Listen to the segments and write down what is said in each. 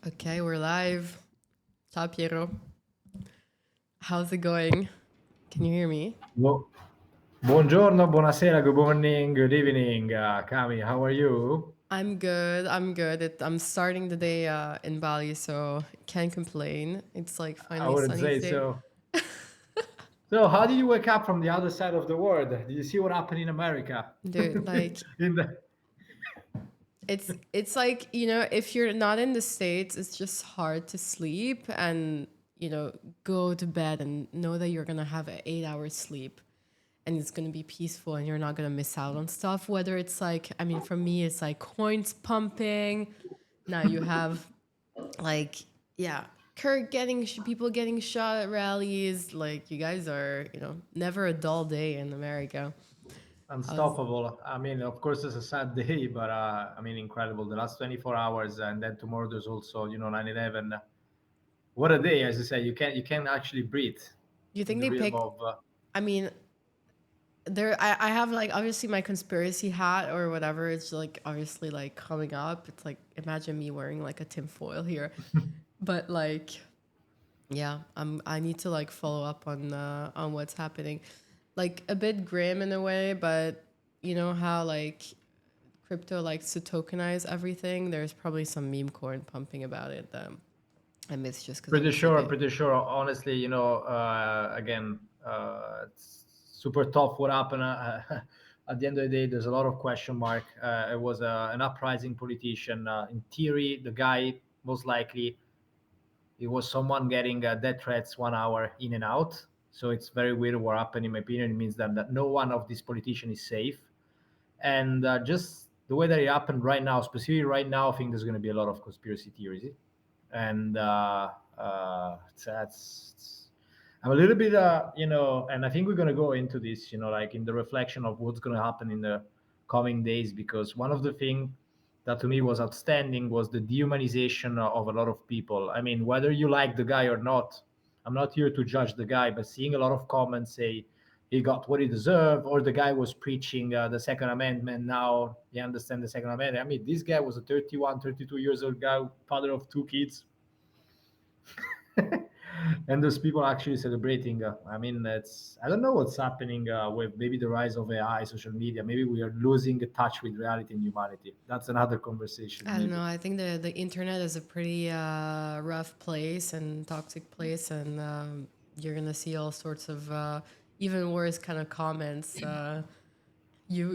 Okay, we're live. Ciao, Piero. How's it going? Can you hear me? Bu- Buongiorno, buonasera, good morning, good evening, Kami. How are you? I'm good. I'm good. I'm starting the day in Bali, so can't complain. It's like I finally wouldn't sunny say today. so. So, how did you wake up from the other side of the world? Did you see what happened in America? Dude, like in the it's like, if you're not in the States, it's just hard to sleep and, go to bed and know that you're gonna have an 8 hour sleep. And it's going to be peaceful and you're not going to miss out on stuff. Whether it's like, I mean, for me, it's like coins pumping. Now you have like, yeah, Kirk getting, people getting shot at rallies. Like, you guys are, never a dull day in America. How's, Unstoppable. I mean, of course, it's a sad day, but I mean, incredible. The last 24 hours, and then tomorrow there's also, 9/11. What a day, as you say. You can actually breathe do you in think the they realm picked, of. I mean, I have like obviously my conspiracy hat or whatever. It's like obviously like coming up. It's like, imagine me wearing like a tinfoil here. But like, yeah, I need to like follow up on what's happening. Like a bit grim in a way, but you know how like crypto likes to tokenize everything. There's probably some meme coin pumping about it that I missed just because I Pretty was sure, sleeping. pretty sure. Honestly, again, it's super tough what happened. At the end of the day, there's a lot of question mark. It was an uprising politician. In theory, the guy most likely it was someone getting death threats 1 hour in and out. So it's very weird what happened. In my opinion, it means that no one of these politicians is safe. And just the way that it happened right now, specifically right now, I think there's going to be a lot of conspiracy theories, and I'm a little bit, and I think we're going to go into this, like in the reflection of what's going to happen in the coming days, because one of the things that to me was outstanding was the dehumanization of a lot of people. I mean, whether you like the guy or not, I'm not here to judge the guy, but seeing a lot of comments say he got what he deserved, or the guy was preaching the Second Amendment. Now you understand the Second Amendment. I mean, this guy was a 31, 32 years old guy, father of two kids, and there's people actually celebrating. I mean, I don't know what's happening with maybe the rise of AI, social media. Maybe we are losing touch with reality and humanity. That's another conversation, I don't know. maybe. I think the internet is a pretty rough place and toxic place, and you're gonna see all sorts of even worse kind of comments. Oh, You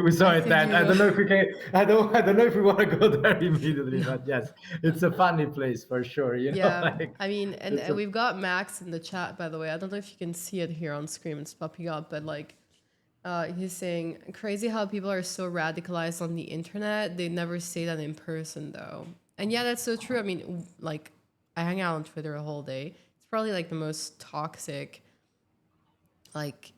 we saw I it. think That you I know. don't know if we can. I don't know if we want to go there immediately, No. but yes, it's a funny place for sure. Yeah, Like I mean, and, it's and a. we've got Max in the chat, by the way. I don't know if you can see it here on screen. It's popping up, but like, he's saying, crazy how people are so radicalized on the internet. They never say that in person, though. And yeah, that's so true. I mean, like, I hang out on Twitter a whole day. It's probably like the most toxic, like,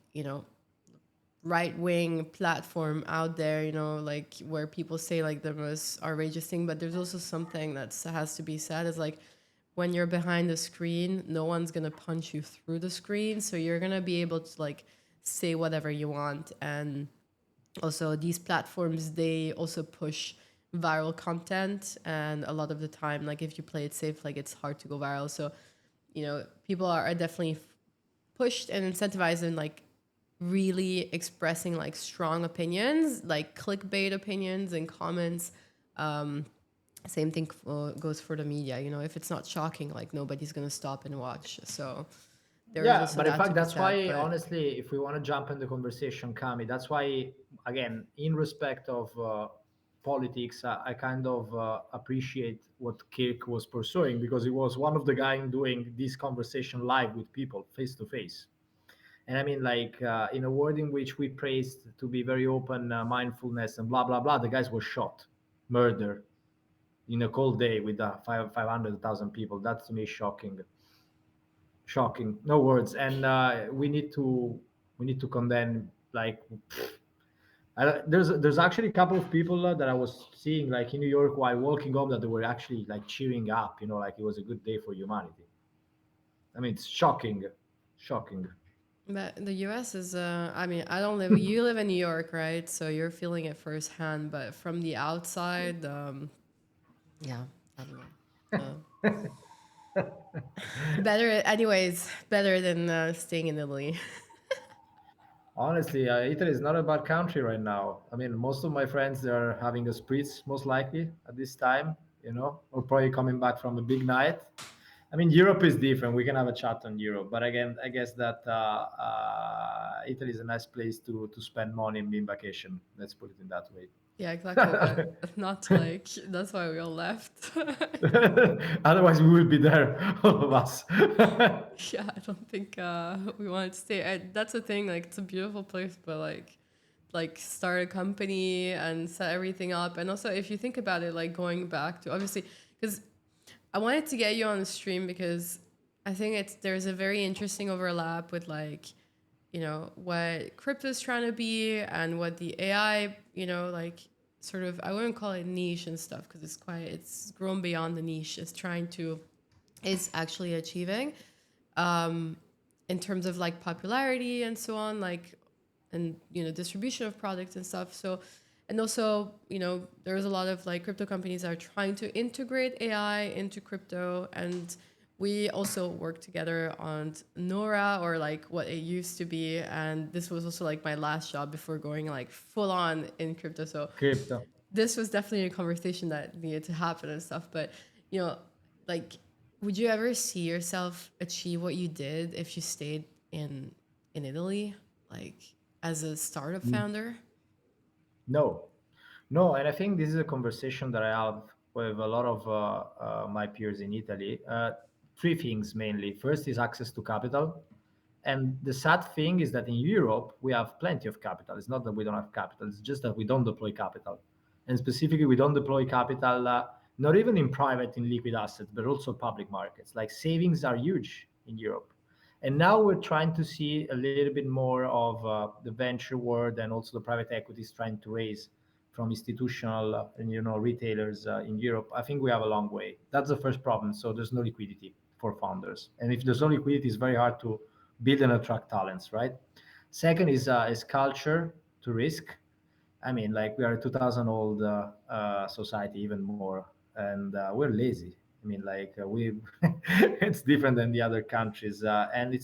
right wing platform out there, like where people say like the most outrageous thing. But there's also something that has to be said is like when you're behind the screen, no one's gonna punch you through the screen. So you're gonna be able to like say whatever you want. And also, these platforms, they also push viral content. And a lot of the time, like if you play it safe, like it's hard to go viral. So, people are definitely pushed and incentivized in like really expressing like strong opinions, like clickbait opinions and comments. Same thing goes for the media. If it's not shocking, like nobody's gonna stop and watch. So there is Yeah, also but in that to fact, be that's said. why, But honestly, if we want to jump in the conversation, Kami, that's why, again, in respect of politics, I kind of appreciate what Kirk was pursuing, because he was one of the guys doing this conversation live with people, face to face. And I mean, like, in a world in which we praised to be very open, mindfulness, and blah, blah, blah, the guys were shot, murdered in a cold day with 500,000 people. That's to me shocking, shocking, no words. And we need to condemn, like, there's actually a couple of people that I was seeing like in New York while walking home, that they were actually like cheering up, like it was a good day for humanity. I mean, it's shocking, shocking. the US is I mean, I don't live you live in New York, right? So you're feeling it firsthand, but from the outside, yeah, I don't know. Better, anyways, better than staying in Italy. Honestly, Italy is not a bad country right now. I mean, most of my friends they are having a spritz most likely at this time, or probably coming back from a big night. I mean, Europe is different. We can have a chat on Europe, but again, I guess that Italy is a nice place to spend money and be in vacation. Let's put it in that way. Yeah, exactly. But not to like. That's why we all left. Otherwise, we will be there, all of us. Yeah, I don't think we wanted to stay. That's the thing. Like, it's a beautiful place, but like start a company and set everything up. And also, if you think about it, like going back to obviously, because I wanted to get you on the stream because I think there's a very interesting overlap with like, what crypto is trying to be and what the AI, like sort of, I wouldn't call it niche and stuff because it's grown beyond the niche. Is actually achieving in terms of like popularity and so on, like, and distribution of products and stuff. So, and also there's a lot of like crypto companies that are trying to integrate AI into crypto, and we also work together on Nora, or like what it used to be, and this was also like my last job before going like full on in crypto. So Crypto. this was definitely a conversation that needed to happen and stuff. But you know, like, would you ever see yourself achieve what you did if you stayed in Italy, like as a startup founder? No, no, and I think this is a conversation that I have with a lot of my peers in Italy. Three things mainly. First is access to capital. And the sad thing is that in Europe, we have plenty of capital. It's not that we don't have capital, it's just that we don't deploy capital. And specifically, we don't deploy capital, not even in private, in liquid assets, but also public markets. Like savings are huge in Europe. And now we're trying to see a little bit more of the venture world and also the private equities trying to raise from institutional and retailers in Europe. I think we have a long way. That's the first problem. So there's no liquidity for founders, and if there's no liquidity, it's very hard to build and attract talents, right? Second is culture to risk. I mean, like we are a 2000 old society, even more, and we're lazy. I mean, like we, it's different than the other countries, and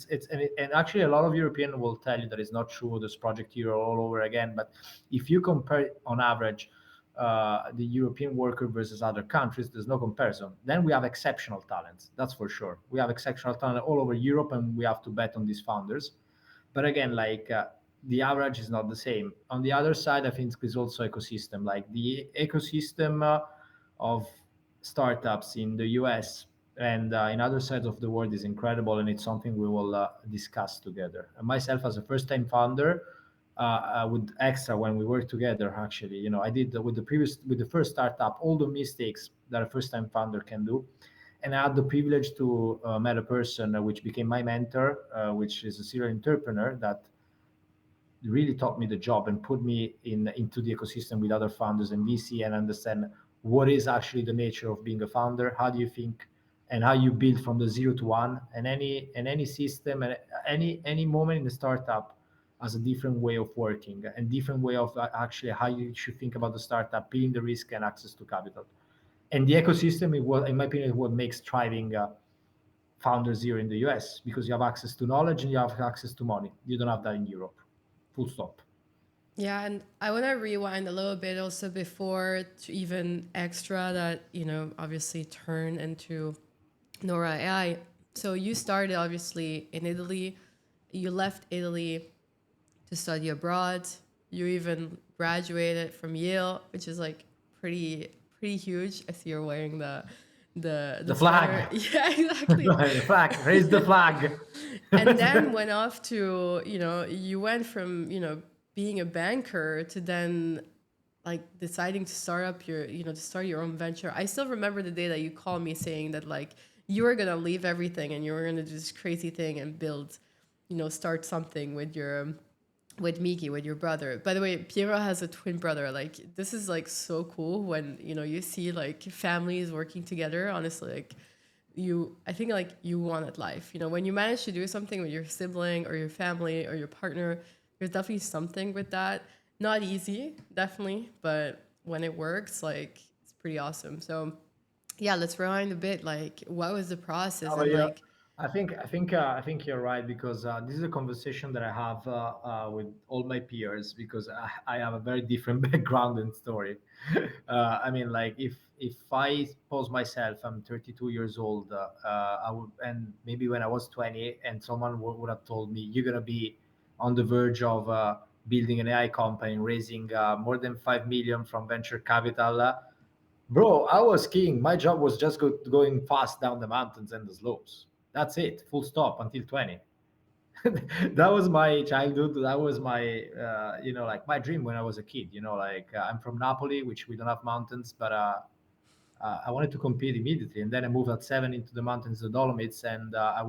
and actually a lot of European will tell you that it's not true. There's Project Hero all over again, but if you compare on average the European worker versus other countries, there's no comparison. Then we have exceptional talents, that's for sure. We have exceptional talent all over Europe, and we have to bet on these founders. But again, like the average is not the same. On the other side, I think there's also ecosystem. Like the ecosystem of startups in the US and in other sides of the world is incredible, and it's something we will discuss together. And myself, as a first-time founder, with Extra, when we worked together, actually, I did with the first startup all the mistakes that a first-time founder can do, and I had the privilege to meet a person which became my mentor, which is a serial entrepreneur that really taught me the job and put me into the ecosystem with other founders and VC and understand what is actually the nature of being a founder. How do you think, and how you build from the 0 to 1, and any system and any moment in the startup has a different way of working and different way of actually how you should think about the startup, building the risk and access to capital. And the ecosystem, in my opinion, is what makes thriving founders here in the US, because you have access to knowledge and you have access to money. You don't have that in Europe. Full stop. Yeah, and I want to rewind a little bit also before to even Extra that, obviously turned into Nora AI. So you started obviously in Italy. You left Italy to study abroad. You even graduated from Yale, which is like pretty huge. I see you're wearing the The sweater. flag. Yeah, exactly. The flag. Raise the flag. And then went off to, you went from, being a banker to then like deciding to start up to start your own venture. I still remember the day that you called me saying that like you were gonna leave everything and you were gonna do this crazy thing and build, start something with Miki, with your brother. By the way, Piero has a twin brother. Like this is like so cool when you see like families working together. Honestly, like I think like you wanted life. When you manage to do something with your sibling or your family or your partner, there's definitely something with that. Not easy, definitely, but when it works, like it's pretty awesome. So Yeah, let's rewind a bit. Like, what was the process? No, but And like, I think you're right because this is a conversation that I have with all my peers because I have a very different background and story. I mean, like if I pose myself, I'm 32 years old. I would, and maybe when I was 20, and someone would have told me you're gonna be on the verge of building an AI company and raising more than 5 million from venture capital. Bro, I was skiing. My job was just going fast down the mountains and the slopes. That's it, full stop until 20. That was my childhood. That was my, like my dream when I was a kid. Like I'm from Napoli, which we don't have mountains, but I wanted to compete immediately. And then I moved at 7 into the mountains, the Dolomites, and I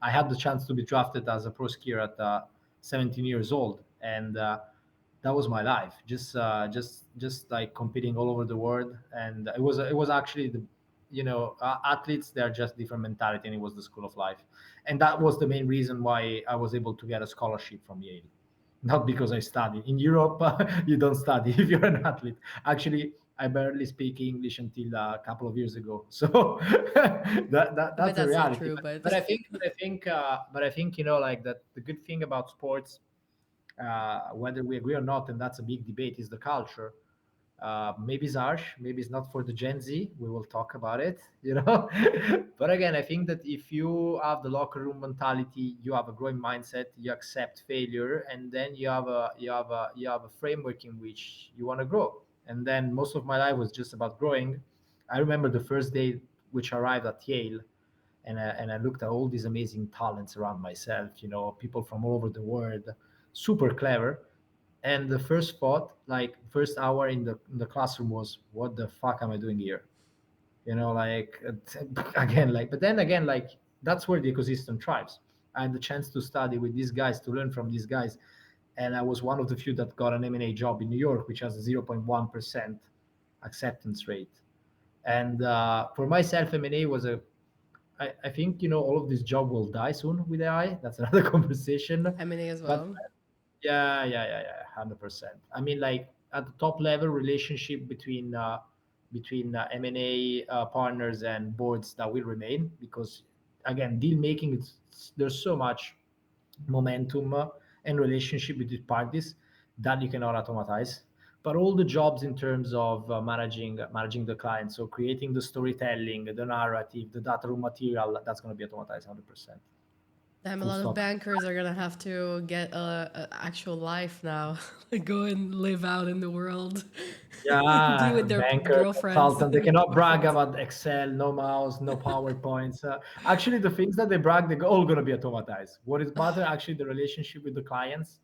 had the chance to be drafted as a pro skier at 17 years old. And that was my life, just like competing all over the world. And it was actually athletes, they're just different mentality, and it was the school of life. And that was the main reason why I was able to get a scholarship from Yale, not because I studied in Europe. You don't study if you're an athlete. Actually, I barely speak English until a couple of years ago. So but that's the that's not reality. true. But I think like that. The good thing about sports, whether we agree or not, and that's a big debate, is the culture. Maybe it's harsh, maybe it's not for the Gen Z. We will talk about it. But again, I think that if you have the locker room mentality, you have a growing mindset, you accept failure, and then you have a framework in which you want to grow. And then most of my life was just about growing. I remember the first day which arrived at Yale, and I looked at all these amazing talents around myself, people from all over the world, super clever. And the first thought, like first hour in the classroom, was, what the fuck am I doing here? Like again, like, but then again, like, that's where the ecosystem thrives. I had the chance to study with these guys, to learn from these guys, and I was one of the few that got an M&A job in New York, which has a 0.1% acceptance rate. And for myself, M&A was I think all of this job will die soon with AI. That's another conversation. M&A as But well. yeah, 100%. I mean, like at the top level, relationship between M&A partners and boards, that will remain, because again, deal making, there's so much momentum and relationship with the parties that you cannot automatize. But all the jobs in terms of managing the client, so creating the storytelling, the narrative, the data room material, that's going to be automatized 100%. Damn, a Full lot of stop. bankers are gonna have to get a actual life now. Like, go and live out in the world, be Yeah, with their banker, girlfriends consultant, they and cannot brag boyfriends. about Excel, no mouse, no PowerPoints. Actually, the things that they brag, they're all going to be automatized. What is matter, actually, the relationship with the clients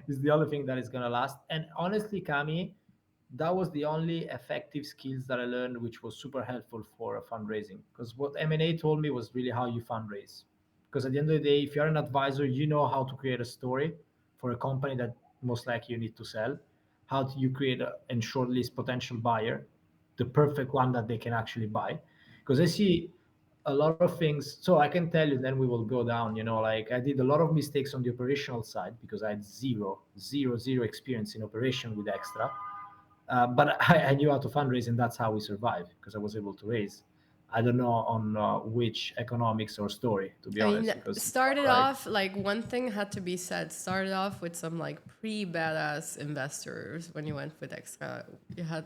is the only thing that is going to last. And honestly, Cami, that was the only effective skills that I learned, which was super helpful for fundraising. Because what M&A told me was really how you fundraise. Because at the end of the day, if you're an advisor, you know how to create a story for a company that most likely you need to sell. How do you create and shortlist potential buyer, the perfect one that they can actually buy? Because I see a lot of things. So I can tell you, then we will go down. Like I did a lot of mistakes on the operational side because I had zero experience in operation with Extra. But I knew how to fundraise, and that's how we survived because I was able to raise. I don't know on which economics or story, to be I mean, honest, because started like, off like one thing had to be said. Started off with some like pre badass investors when you went with Extra. You had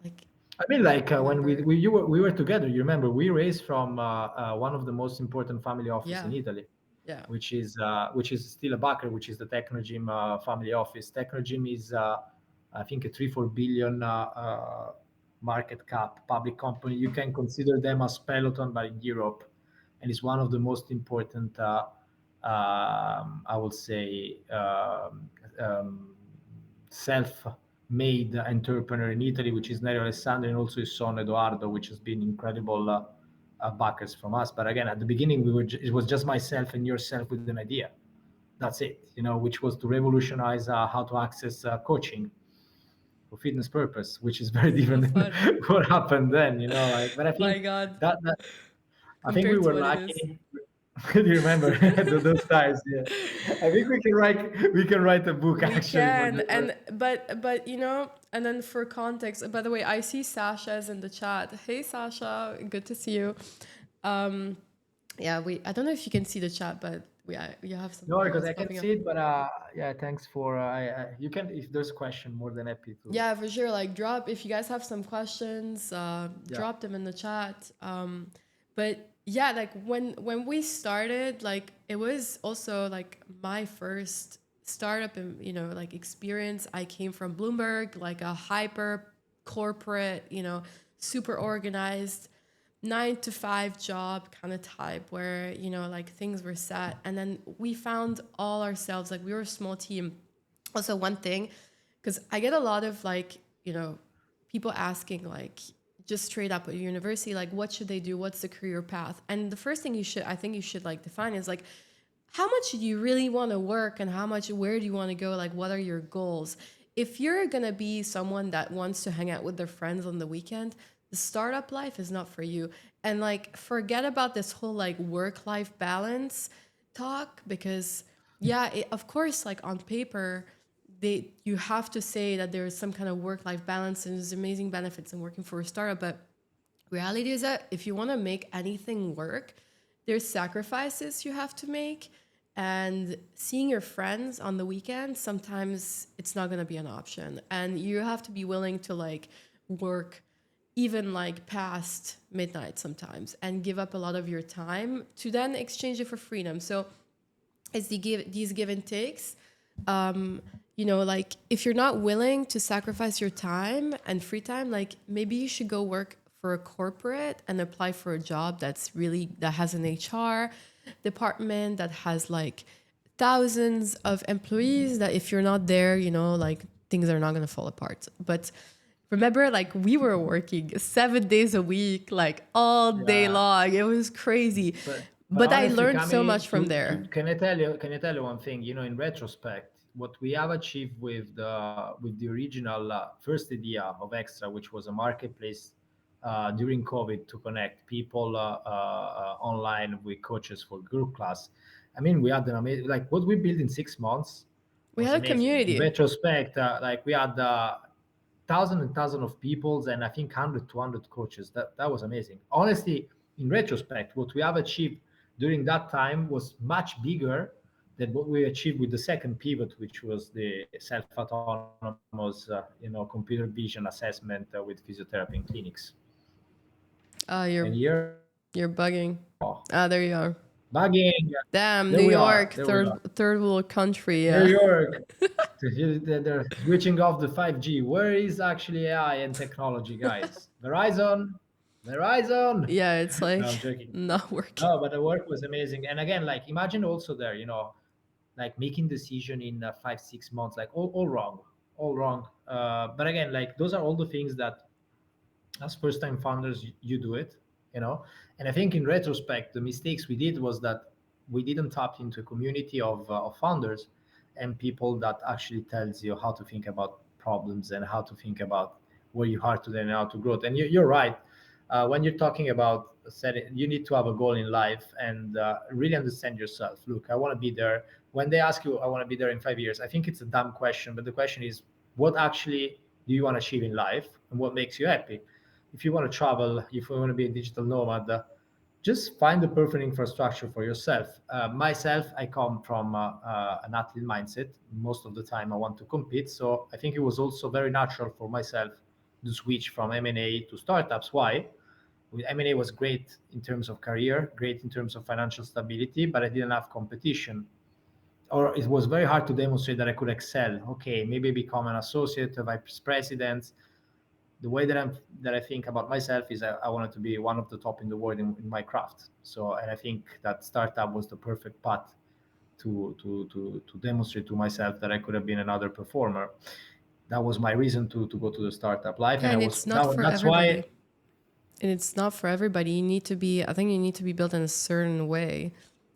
like, I mean, like when we, remember? we were together. You remember we raised from one of the most important family office Yeah, in Italy, yeah. which is still a backer, which is the Technogym family office. Technogym is, I think, a 3-4 billion market cap public company. You can consider them as Peloton, but in Europe, and it's one of the most important, I would say, self-made entrepreneur in Italy, which is Nero Alessandro, and also his son Edoardo, which has been incredible backers from us. But again, at the beginning, it was just myself and yourself with an idea. That's it, which was to revolutionize how to access coaching for fitness purpose, which is very So different than fun. what happened then. Like, but I My think God. that I think we Compared to were what it is. lucky. Do you remember those times? Yeah, I think we can write a book We actually for can, the for. and but you know, and then for context, by the way, I see Sasha's in the chat. Hey Sasha, good to see you. Um, yeah, we. I don't know if you can see the chat, but we have some No, because comments I can popping up. see it, but yeah, thanks for you can if there's a question, more than happy to. Yeah, for sure. Like, drop if you guys have some questions, Yeah. drop them in the chat. But yeah, like when we started, like it was also like my first startup and like experience. I came from Bloomberg, like a hyper corporate, super organized 9 to 5 job kind of type where like things were set, and then we found all ourselves. Like we were a small team. Also, one thing, because I get a lot of like people asking like just straight up at university, like what should they do, what's the career path, and the first thing I think you should like define is like how much do you really want to work and where do you want to go, like what are your goals. If you're going to be someone that wants to hang out with their friends on the weekend, the startup life is not for you. And like forget about this whole like work life balance talk, because yeah, of course, like on paper you have to say that there is some kind of work life balance and there's amazing benefits in working for a startup, but reality is that if you want to make anything work, there's sacrifices you have to make. And seeing your friends on the weekend, sometimes it's not going to be an option. And you have to be willing to like work even like past midnight sometimes and give up a lot of your time to then exchange it for freedom. So it's these give and takes. Like if you're not willing to sacrifice your time and free time, like maybe you should go work for a corporate and apply for a job that has an HR department that has like thousands of employees, that if you're not there, like things are not going to fall apart. But remember, like we were working 7 days a week, like all day Yeah. long. It was crazy. But But I honestly, learned so coming much from to there. can I tell you one thing? In retrospect, what we have achieved with the original first idea of Extra, which was a marketplace during COVID to connect people online with coaches for group class. I mean, we had an amazing, like what we built in 6 months We was had a amazing. In community. retrospect, like we had thousands and thousands of peoples and I think 100 200 coaches. That was amazing. Honestly, in retrospect, what we have achieved during that time was much bigger than what we achieved with the second pivot, which was the self-autonomous computer vision assessment with physiotherapy in clinics. Uh, And you're here, you're bugging. oh, There you are. bugging. Damn, There New we are. York, There we are. third world country. New Yeah, York. They're switching off the 5G. Where is actually AI and technology, guys? Verizon, Verizon. yeah. It's No, like I'm joking. not working. No, but the work was amazing. And again, like imagine also there, like making decision in 5 6 months, like all wrong, all wrong. But again, like those are all the things that as first time founders you do it, and I think in retrospect the mistakes we did was that we didn't tap into a community of founders and people that actually tells you how to think about problems and how to think about where you are today and how to grow. And you're right, when you're talking about setting, you need to have a goal in life and really understand yourself. Look, I want to be there. When they ask you I want to be there in 5 years, I think it's a dumb question, but the question is what actually do you want to achieve in life and what makes you happy. If you want to travel, if you want to be a digital nomad, just find the perfect infrastructure for yourself. Myself, I come from an athlete mindset. Most of the time, I want to compete. So I think it was also very natural for myself to switch from M&A to startups. Why? With M&A was great in terms of career, great in terms of financial stability, but I didn't have competition, or it was very hard to demonstrate that I could excel. Okay, maybe become an associate, a vice president. The way that I think about myself is I wanted to be one of the top in the world in my craft. So, and I think that startup was the perfect path to demonstrate to myself that I could have been another performer. That was my reason to go to the startup life, Yeah, and I and was it's not for that's why. everybody. And it's not for everybody. I think you need to be built in a certain way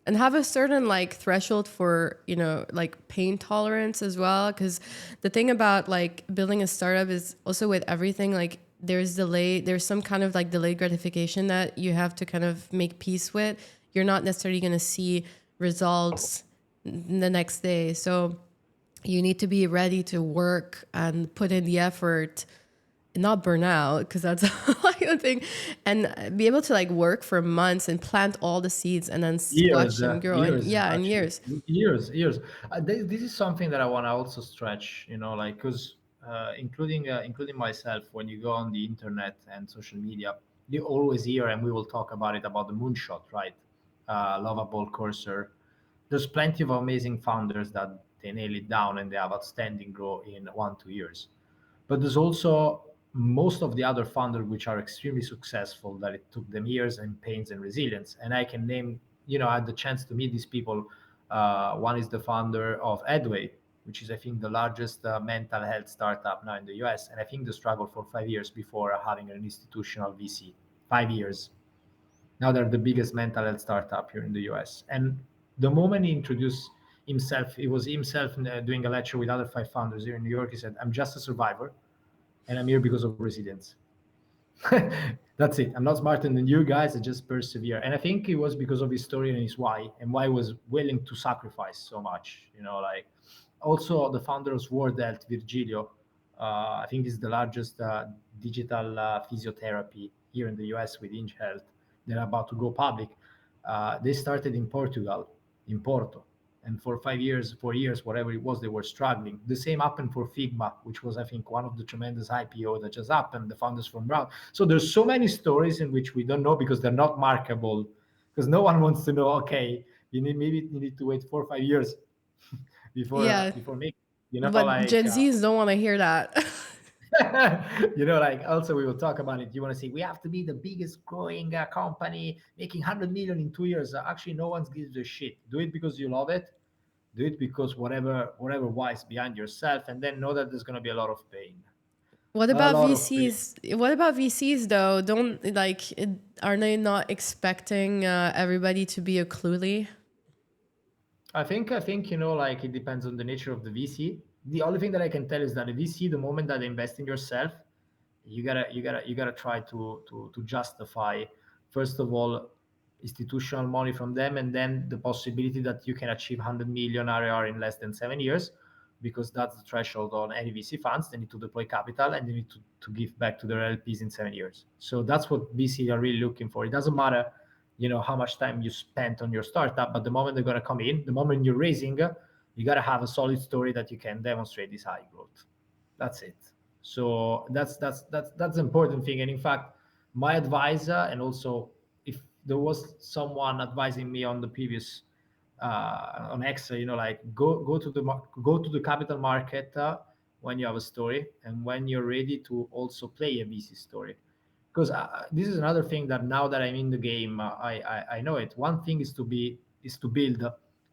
and have a certain like threshold for, like pain tolerance as well. Cause the thing about like building a startup is also with everything, like there's some kind of like delayed gratification that you have to kind of make peace with. you're not necessarily going to see results the next day. So you need to be ready to work and put in the effort, not burn out, because that's like the thing, and be able to like work for months and plant all the seeds and then watch Years, them grow. And years yeah, in actually, years. years. This is something that I want to also stretch, like, because including myself, when you go on the internet and social media, you always hear, and we will talk about it, about the moonshot, right? Lovable cursor. There's plenty of amazing founders that they nail it down and they have outstanding growth in 1 2 years. But there's also most of the other founders which are extremely successful that it took them years and pains and resilience. And I can name, I had the chance to meet these people. One is the founder of Edway, which is, I think, the largest mental health startup now in the US. And I think they struggled for 5 years before having an institutional VC. 5 years. Now they're the biggest mental health startup here in the US. And the moment he introduced himself, it was himself doing a lecture with other five founders here in New York. He said, "I'm just a survivor, and I'm here because of resilience." That's it. I'm not smarter than you guys. I just persevere. And I think it was because of his story and his why, and why he was willing to sacrifice so much. Like, also the founder of Sword Health, Virgilio. I think is the largest digital physiotherapy here in the US with Inch Health. They're about to go public. They started in Portugal, in Porto, and for 5 years, 4 years, whatever it was, they were struggling. The same happened for Figma, which was, I think, one of the tremendous IPO that just happened. The founders from Brown. So there's so many stories in which we don't know because they're not markable, because no one wants to know. Okay, you need to wait 4 or 5 years before Yeah, making. but Like. Gen Zs don't want to hear that. Like, also we will talk about it. You want to say we have to be the biggest growing company, making 100 million in 2 years. Actually, no one gives a shit. Do it because you love it. Do it because whatever why is behind yourself, and then know that there's going to be a lot of pain. What A about lot of pain. VCs? What about VCs though? Don't like are they not expecting everybody to be a Cluely? I think like, it depends on the nature of the VC. The only thing that I can tell is that a VC, the moment that they invest in yourself, you gotta try to justify, first of all, institutional money from them, and then the possibility that you can achieve 100 million RR in less than 7 years, because that's the threshold on any VC funds. They need to deploy capital and they need to give back to their LPs in 7 years. So that's what VC are really looking for. It doesn't matter how much time you spent on your startup, but the moment they're going to come in, the moment you're raising, you got to have a solid story that you can demonstrate this high growth. That's it. So that's the important thing. And in fact, my advisor, and also, if there was someone advising me on the previous on Excel, like, go to the capital market when you have a story, and when you're ready to also play a VC story. Because this is another thing that, now that I'm in the game, I know it. One thing is to build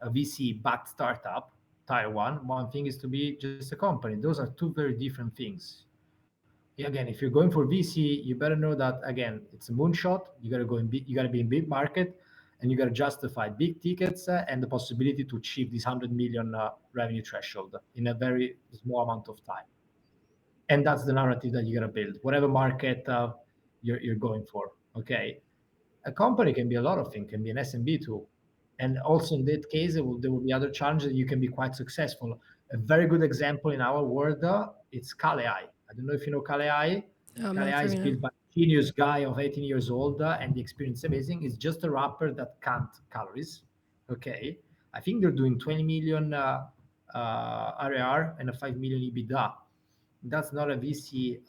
a VC backed startup, tier one. One thing is to be just a company. Those are two very different things. Again, if you're going for VC, you better know that, again, it's a moonshot. You got to be in big market, and you got to justify big tickets and the possibility to achieve this 100 million revenue threshold in a very small amount of time. And that's the narrative that you got to build, whatever market you're going for. Okay, a company can be a lot of things, can be an SMB too. And also in that case, there will be other challenges. You can be quite successful. A very good example in our world, it's Kale AI. I don't know if you know Kale AI. I'm Kale not AI is familiar. built by a genius guy of 18 years old, and the experience is amazing. It's just a wrapper that can't calories. Okay, I think they're doing 20 million RAR and a 5 million EBITDA. That's not a VC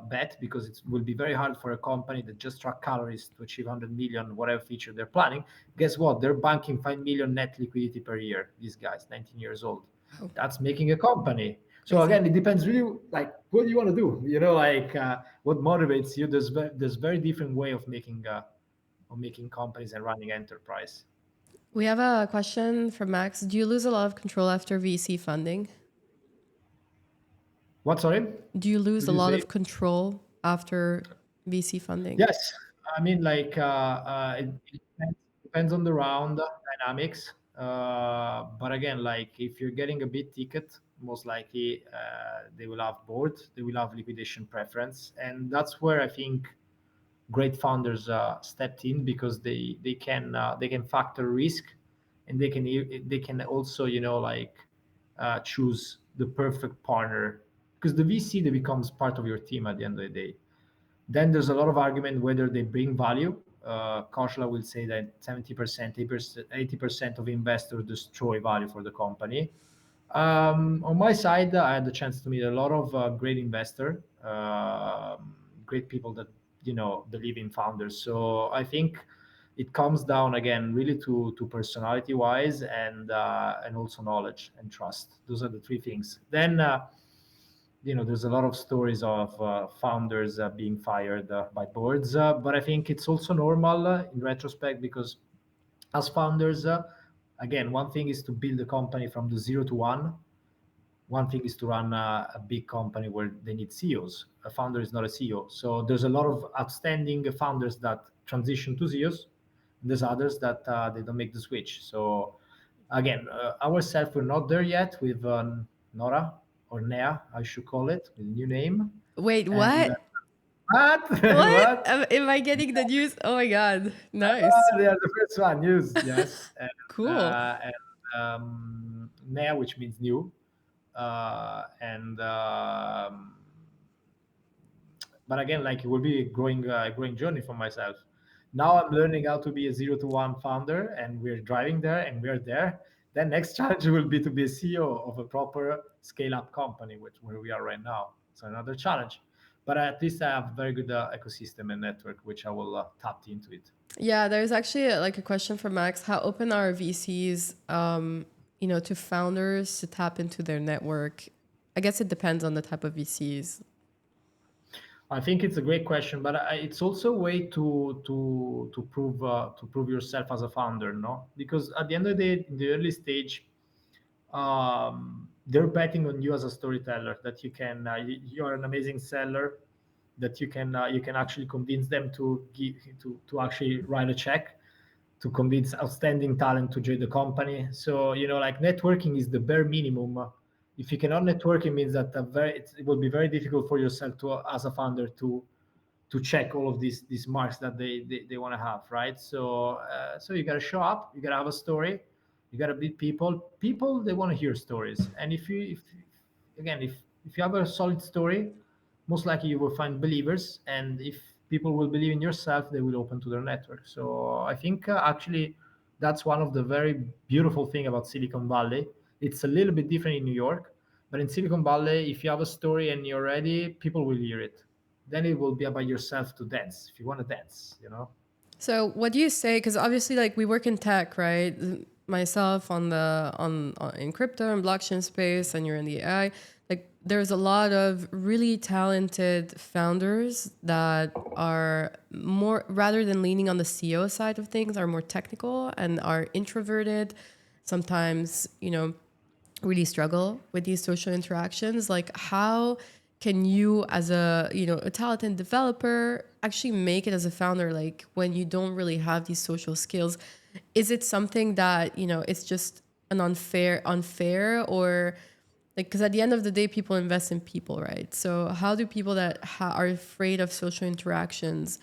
bet, because it will be very hard for a company that just track calories to achieve 100 million, whatever feature they're planning. Guess what? They're banking 5 million net liquidity per year. These guys, 19 years old. Oh, That's making a company. So crazy. again, it depends really, like, what you want to do. Like, what motivates you. There's very different way of making companies and running enterprise. We have a question from Max. Do you lose a lot of control after VC funding? What? Sorry? Do you lose Could a you lot say? of control after VC funding? Yes, I mean, like, it depends on the round dynamics. But again, like, if you're getting a big ticket, most likely they will have board, they will have liquidation preference, and that's where I think great founders stepped in because they can factor risk, and they can also, like, choose the perfect partner, because the VC, that becomes part of your team at the end of the day. Then there's a lot of argument whether they bring value. Koshla will say that 70%, 80% of investors destroy value for the company. On my side, I had the chance to meet a lot of great investor, great people that, believe in founders. So I think it comes down again really to personality wise, and also knowledge and trust. Those are the three things. Then there's a lot of stories of founders being fired by boards, but I think it's also normal in retrospect, because as founders, again, one thing is to build a company from the zero to one thing is to run a big company where they need CEOs. A founder is not a CEO. So there's a lot of outstanding founders that transition to CEOs. There's others that they don't make the switch. So again, ourselves, we're not there yet with Nora, or Nea, I should call it, with a new name. Wait, And what? what? What? What? Am I getting the news? Oh my god. Nice. They are the first one, news, yes. Cool. Nea, which means new. And But again, like, it will be a growing journey for myself. Now I'm learning how to be a zero to one founder, and we're driving there, and we're there. Then next challenge will be to be a CEO of a proper scale up company, which where we are right now. So another challenge, but at least I have very good ecosystem and network, which I will tap into it. Yeah, there's actually like a question from Max. How open are VCs, to founders to tap into their network? I guess it depends on the type of VCs. I think it's a great question, but it's also a way to prove yourself as a founder, no? Because at the end of the day, in the early stage, they're betting on you as a storyteller, that you are an amazing seller, that you can actually convince them to actually write a check, to convince outstanding talent to join the company. So, like, networking is the bare minimum. If you cannot network, it means that it will be very difficult for yourself to, as a founder, to check all of these marks that they want to have, right? So you got to show up, you got to have a story, you got to beat people. They want to hear stories. And if again, if you have a solid story, most likely you will find believers. And if people will believe in yourself, they will open to their network. So I think actually that's one of the very beautiful thing about Silicon Valley. It's a little bit different in New York, but in Silicon Valley, if you have a story and you're ready, people will hear it. Then it will be about yourself to dance if you want to dance. So what do you say? Because obviously, like, we work in tech, right? Myself on in crypto and blockchain space, and you're in the AI. Like, there's a lot of really talented founders that are more, rather than leaning on the CEO side of things, are more technical and are introverted. Sometimes, really struggle with these social interactions. Like, how can you, as a talented developer, actually make it as a founder, like, when you don't really have these social skills? Is it something that, it's just an unfair, or like, because at the end of the day, people invest in people, right? So how do people that are afraid of social interactions,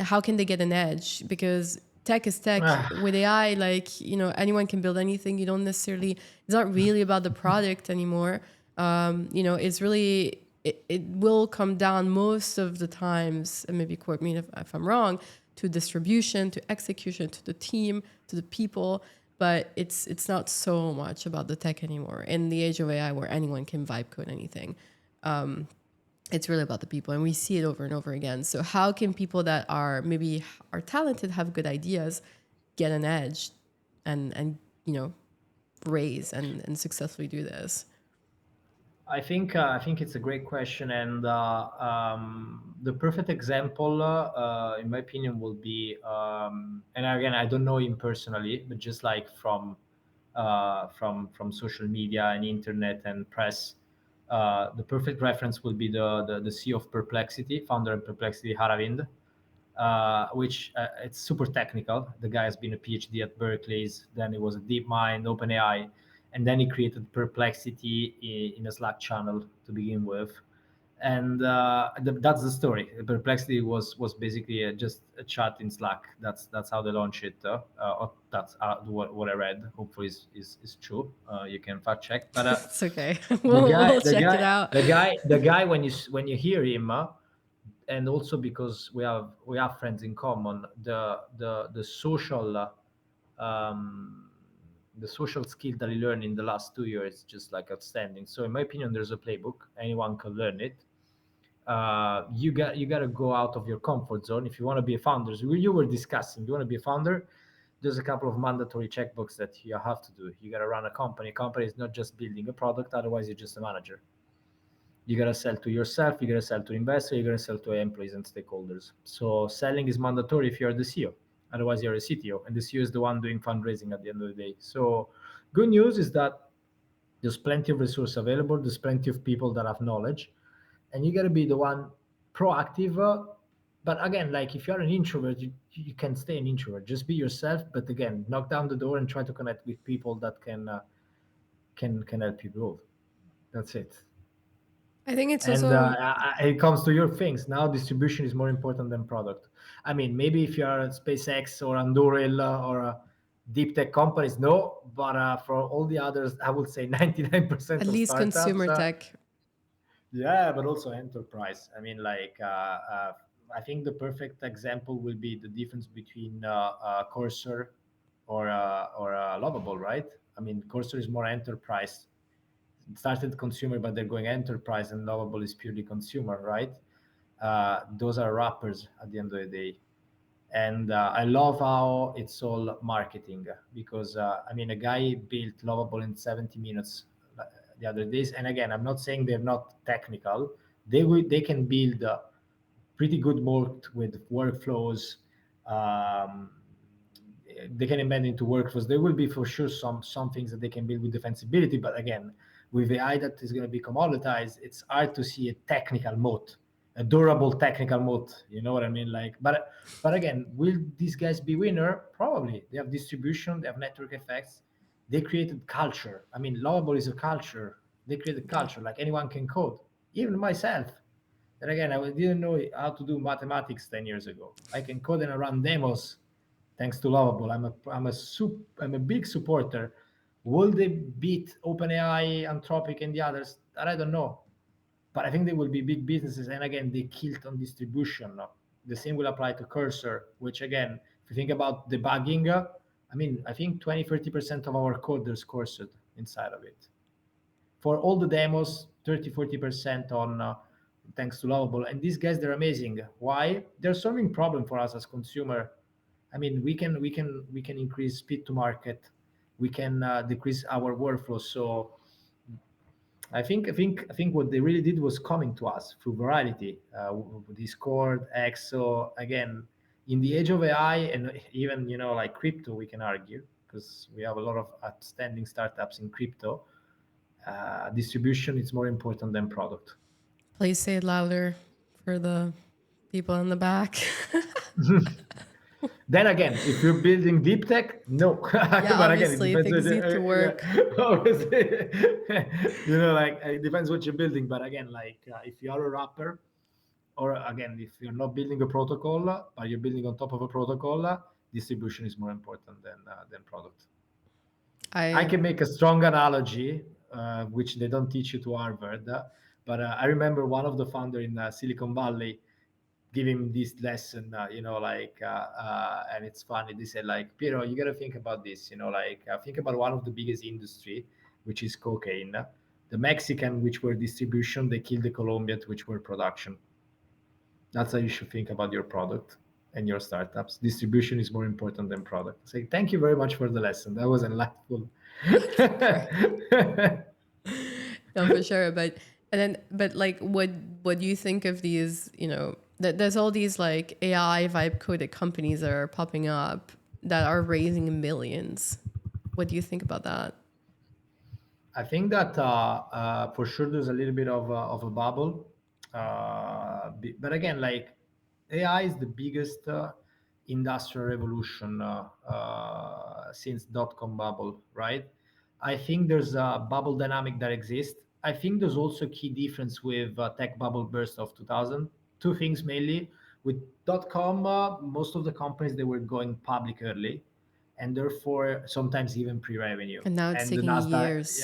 how can they get an edge? Because tech is tech. With AI, like, anyone can build anything. You don't necessarily, it's not really about the product anymore. It's really, it will come down most of the times, and maybe quote me if I'm wrong, to distribution, to execution, to the team, to the people. But it's not so much about the tech anymore in the age of AI, where anyone can vibe code anything. It's really about the people, and we see it over and over again. So how can people that are talented, have good ideas, get an edge, and raise and successfully do this? I think it's a great question, and the perfect example, in my opinion, will be, and again, I don't know him personally, but just like from social media and internet and press, the perfect reference will be the CEO of Perplexity, founder of Perplexity, Haravind, which it's super technical. The guy has been a PhD at Berkeley's, then he was at DeepMind, OpenAI, and then he created Perplexity in a Slack channel to begin with. And that's the story. Perplexity was basically just a chat in Slack. That's how they launch it. That's what I read. Hopefully, is true. You can fact check. But It's okay. the guy, We'll the check guy, it out. the guy, the guy. When you hear him, and also because we have friends in common, the social. Um, the social skill that he learned in the last 2 years is just like outstanding. So in my opinion, there's a playbook. Anyone can learn it. You got to go out of your comfort zone if you want to be a founder. So you were discussing, you want to be a founder. There's a couple of mandatory checkbooks that you have to do. You got to run a company. A company is not just building a product, otherwise you're just a manager. You got to sell to yourself, you got to sell to investors, you got to sell to employees and stakeholders. So selling is mandatory if you're the CEO. Otherwise you're a CTO, and the CEO is the one doing fundraising at the end of the day. So good news is that there's plenty of resource available. There's plenty of people that have knowledge, and you got to be the one proactive. But again, like if you're an introvert, you can stay an introvert. Just be yourself. But again, knock down the door and try to connect with people that can help you grow. That's it. I think it's And also it comes to your things now. Distribution is more important than product. I mean, maybe if you are at SpaceX or Anduril or deep tech companies, no. But for all the others, I would say at 99% of least startups. consumer tech. Yeah, but also enterprise. I mean, like, I think the perfect example will be the difference between Cursor or Lovable, right? I mean, Cursor is more enterprise. It started consumer, but they're going enterprise, and Lovable is purely consumer, right? Those are wrappers at the end of the day. And I love how it's all marketing because I mean, a guy built Lovable in 70 minutes the other days. And again, I'm not saying they're not technical. They can build pretty good work with workflows. Um, they can embed into workflows. There will be for sure some things that they can build with defensibility. But again, with AI that is going to be commoditized, it's hard to see a technical moat, a durable technical moat. You know what I mean? Like, but again, will these guys be winner? Probably. They have distribution, they have network effects, they created culture. I mean, Lovable is a culture. They created Yeah. culture. Like anyone can code, even myself. And again, didn't know how to do mathematics 10 years ago. I can code and run demos thanks to Lovable. I'm a big supporter. Will they beat OpenAI, Anthropic, and the others? That I don't know. But I think they will be big businesses. And again, they killed on distribution. The same will apply to Cursor, which again, if you think about debugging, I mean, I think 20-30% of our code there's Cursor inside of it for all the demos, 30-40% on thanks to Lovable. And these guys, they're amazing. Why? They're solving problem for us as consumer. I mean, we can increase speed to market. We can decrease our workflow. So I think what they really did was coming to us through virality, Discord, X. So again, in the age of AI and even like crypto, we can argue because we have a lot of outstanding startups in crypto. Distribution is more important than product. Please say it louder for the people in the back. Then again, if you're building deep tech, no. Yeah, But again, it obviously depends. things need to work. Yeah, obviously, like it depends what you're building. But again, like if you are a rapper, or again, if you're not building a protocol, but you're building on top of a protocol, distribution is more important than product. I I can make a strong analogy, which they don't teach you to Harvard, but I remember one of the founder in Silicon Valley giving this lesson, and it's funny. They said like, Piero, you got to think about this, like think about one of the biggest industry, which is cocaine. The Mexican, which were distribution, they killed the Colombian, which were production. That's how you should think about your product and your startups. Distribution is more important than product. Say thank you very much for the lesson. That was enlightful. no, for sure. But like, what do you think of these? There's all these like AI vibe coded companies that are popping up that are raising millions. What do you think about that? I think that for sure there's a little bit of a bubble, but again, like AI is the biggest industrial revolution since dot-com bubble, right? I think there's a bubble dynamic that exists. I think there's also a key difference with tech bubble burst of 2000. Two things mainly. With .com, most of the companies they were going public early, and therefore sometimes even pre-revenue. And now it's And the taking Nasdaq, years.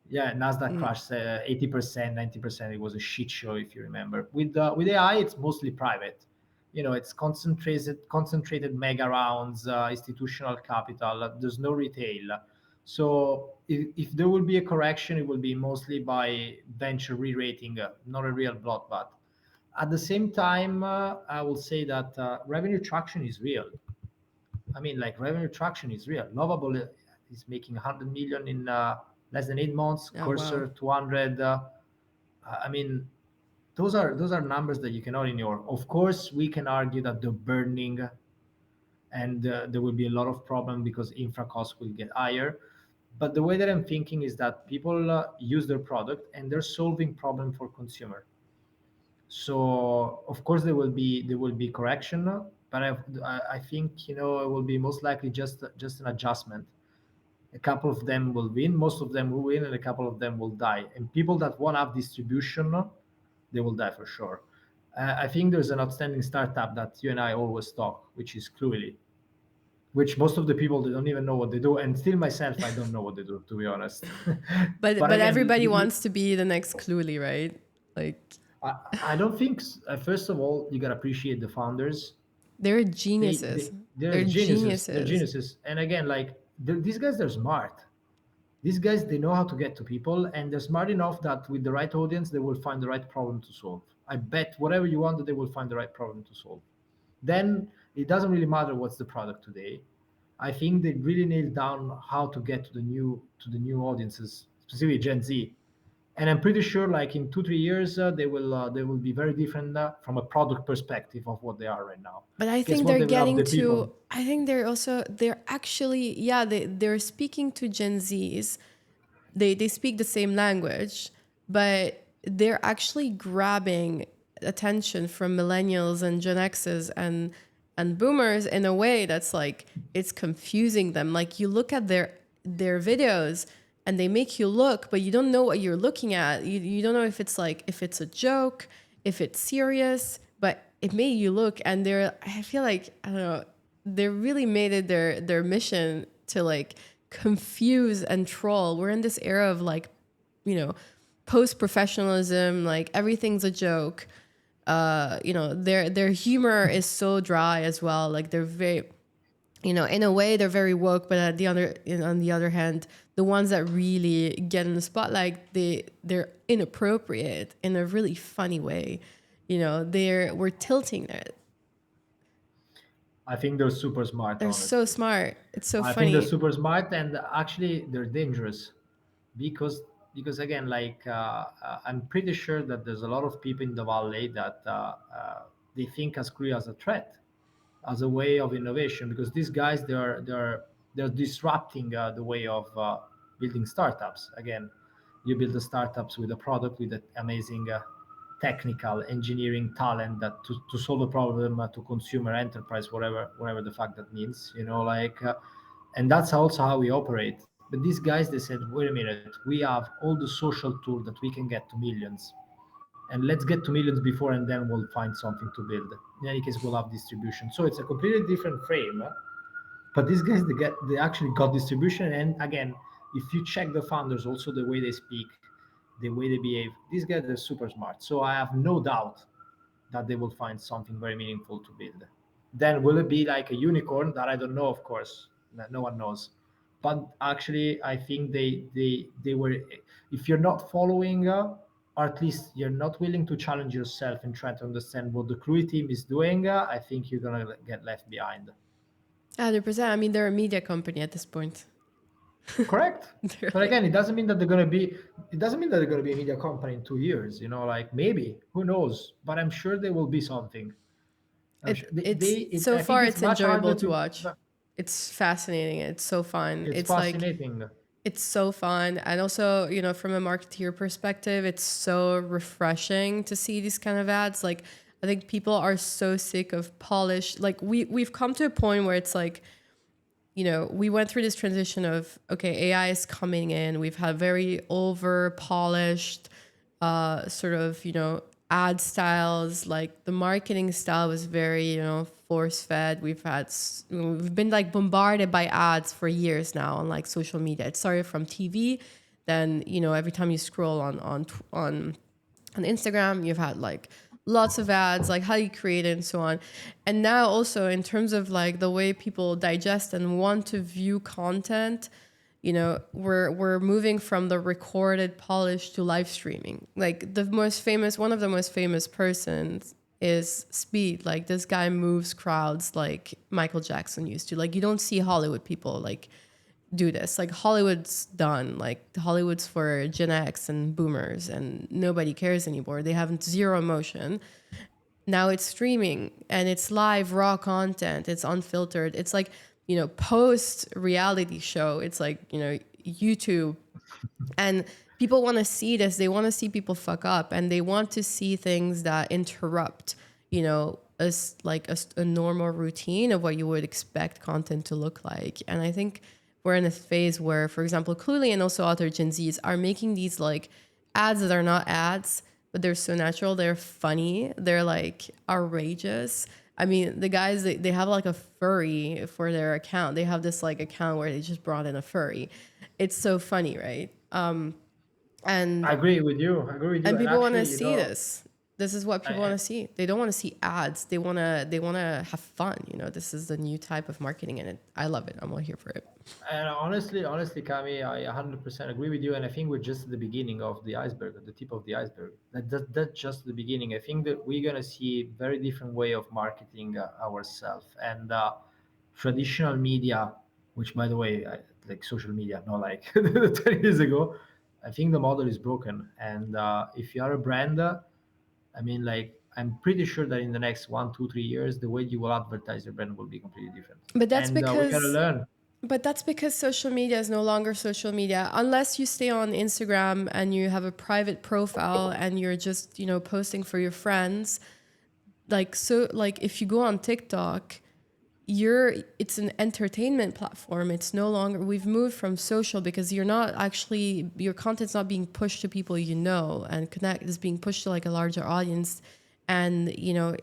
yeah, Nasdaq Mm. crashed 80%, 90%. It was a shit show if you remember. With AI, it's mostly private. It's concentrated mega rounds, institutional capital. There's no retail. So if there will be a correction, it will be mostly by venture re-rating, not a real bloodbath. At the same time, I will say that revenue traction is real. I mean, like revenue traction is real. Lovable is making 100 million in less than 8 months. Oh wow. Cursor 200. I mean, those are numbers that you cannot ignore. Of course, we can argue that they're burning, and there will be a lot of problem because infra costs will get higher. But the way that I'm thinking is that people use their product and they're solving problem for consumer. So of course there will be correction, but I think it will be most likely just an adjustment. A couple of them will win, most of them will win, and a couple of them will die. And people that won't have distribution, they will die for sure. I think there's an outstanding startup that you and I always talk, which is Cluely, which most of the people they don't even know what they do, and still myself I don't know what they do, to be honest. But But but again, everybody wants to be the next Cluely, right? Like I, I don't think. First of all, you gotta appreciate the founders. they're They geniuses. they they're They're geniuses. They're geniuses. geniuses. And again, like these guys, they're smart. These guys, they know how to get to people, and they're smart enough that with the right audience, they will find the right problem to solve. I bet whatever you want, that they will find the right problem to solve. Then it doesn't really matter what's the product today. I think they really nailed down how to get to the new audiences, specifically Gen Z. And I'm pretty sure, like in 2-3 years, they will be very different from a product perspective of what they are right now. But I Guess think what? they're They will have getting the to, people. I think they're actually, yeah, they're speaking to Gen Zs. They speak the same language, but they're actually grabbing attention from millennials and Gen X's and boomers in a way that's like it's confusing them. Like you look at their videos and they make you look, but you don't know what you're looking at. You don't know if it's like if it's a joke, if it's serious, but it made you look. And they're, I feel like, I don't know, they really made it their mission to like confuse and troll. We're in this era of like, you know, post professionalism, like everything's a joke. Their humor is so dry as well. Like they're very, in a way they're very woke, but on the other hand, the ones that really get in the spotlight, they're inappropriate in a really funny way. We're tilting it. I think they're super smart, They're so honestly. smart. It's so I think they're funny. super smart, and actually they're dangerous because because again, like I'm pretty sure that there's a lot of people in the valley that they think as Korea as a threat, as a way of innovation, because these guys they're disrupting the way of building startups. Again, you build the startups with a product with an amazing technical engineering talent that to solve a problem to consumer enterprise, whatever the fact that means, and that's also how we operate. But these guys, they said, wait a minute, we have all the social tools that we can get to millions, and let's get to millions before, and then we'll find something to build. In any case, we'll have distribution, so it's a completely different frame. But these guys, they actually got distribution. And again, if you check the founders, also the way they speak, the way they behave, these guys are super smart. So I have no doubt that they will find something very meaningful to build. Then will it be like a unicorn? That I don't know, of course. No one knows. But actually, I think they were. If you're not following, or at least you're not willing to challenge yourself and try to understand what the crew team is doing, I think you're gonna get left behind. 100%. I mean, they're a media company at this point. Correct. They're But like, again, it doesn't mean that they're gonna be. It doesn't mean that they're gonna be a media company in 2 years. Like maybe, who knows? But I'm sure they will be something. I'm sure it's so I think far it's it's much harder enjoyable to to. watch. It's fascinating. It's so fun. It's It's like fascinating. it's so fun, and also from a marketeer perspective, it's so refreshing to see these kind of ads. Like I think people are so sick of polished. Like we've come to a point where it's like we went through this transition of, okay, AI is coming in. We've had very over polished, sort of, ad styles. Like the marketing style was very, force fed. We've been like bombarded by ads for years now on like social media. It started from TV. Then, every time you scroll on Instagram, you've had like lots of ads, like how you create it and so on. And now also in terms of like the way people digest and want to view content, we're moving from the recorded polish to live streaming. Like one of the most famous persons is Speed. Like this guy moves crowds like Michael Jackson used to. Like you don't see Hollywood people like do this. Like Hollywood's done. Like Hollywood's for Gen X and boomers, and nobody cares anymore. They have zero emotion. Now it's streaming and it's live raw content. It's unfiltered. It's like, post reality show. It's like, YouTube, and people want to see this. They want to see people fuck up, and they want to see things that interrupt, as like a normal routine of what you would expect content to look like. And I think we're in a phase where, for example, Cluely and also other Gen Zs are making these like ads that are not ads, but they're so natural. They're funny. They're like outrageous. I mean, the guys, they have like a furry for their account. They have this like account where they just brought in a furry. It's so funny, right? I And agree with you. I agree with you. and And people want to actually, see this. This is what people want I, to see. They don't want to see ads. They want to have fun. This is the new type of marketing, and I love it. I'm all here for it. And honestly, Kami, I 100% agree with you. And I think we're just at the beginning of the iceberg, at the tip of the iceberg. That's just the beginning. I think that we're gonna see very different way of marketing ourselves. And traditional media, which by the way, like social media, not like 10 years ago, I think the model is broken. And if you are a brand, I mean, like I'm pretty sure that in the next 1, 2, 3 years, the way you will advertise your brand will be completely different. But that's And we gotta because learn. But that's because social media is no longer social media. Unless you stay on Instagram and you have a private profile and you're just, posting for your friends. Like if you go on TikTok, it's an entertainment platform. It's no longer, we've moved from social because your content's not being pushed to people and connect is being pushed to like a larger audience, and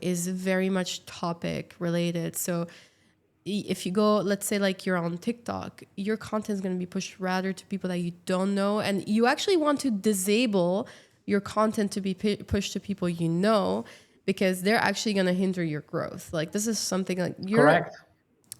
is very much topic related. So if you go, let's say like you're on TikTok, your content is going to be pushed rather to people that you don't know. And you actually want to disable your content to be pushed to people because they're actually going to hinder your growth. Like this is something like Correct.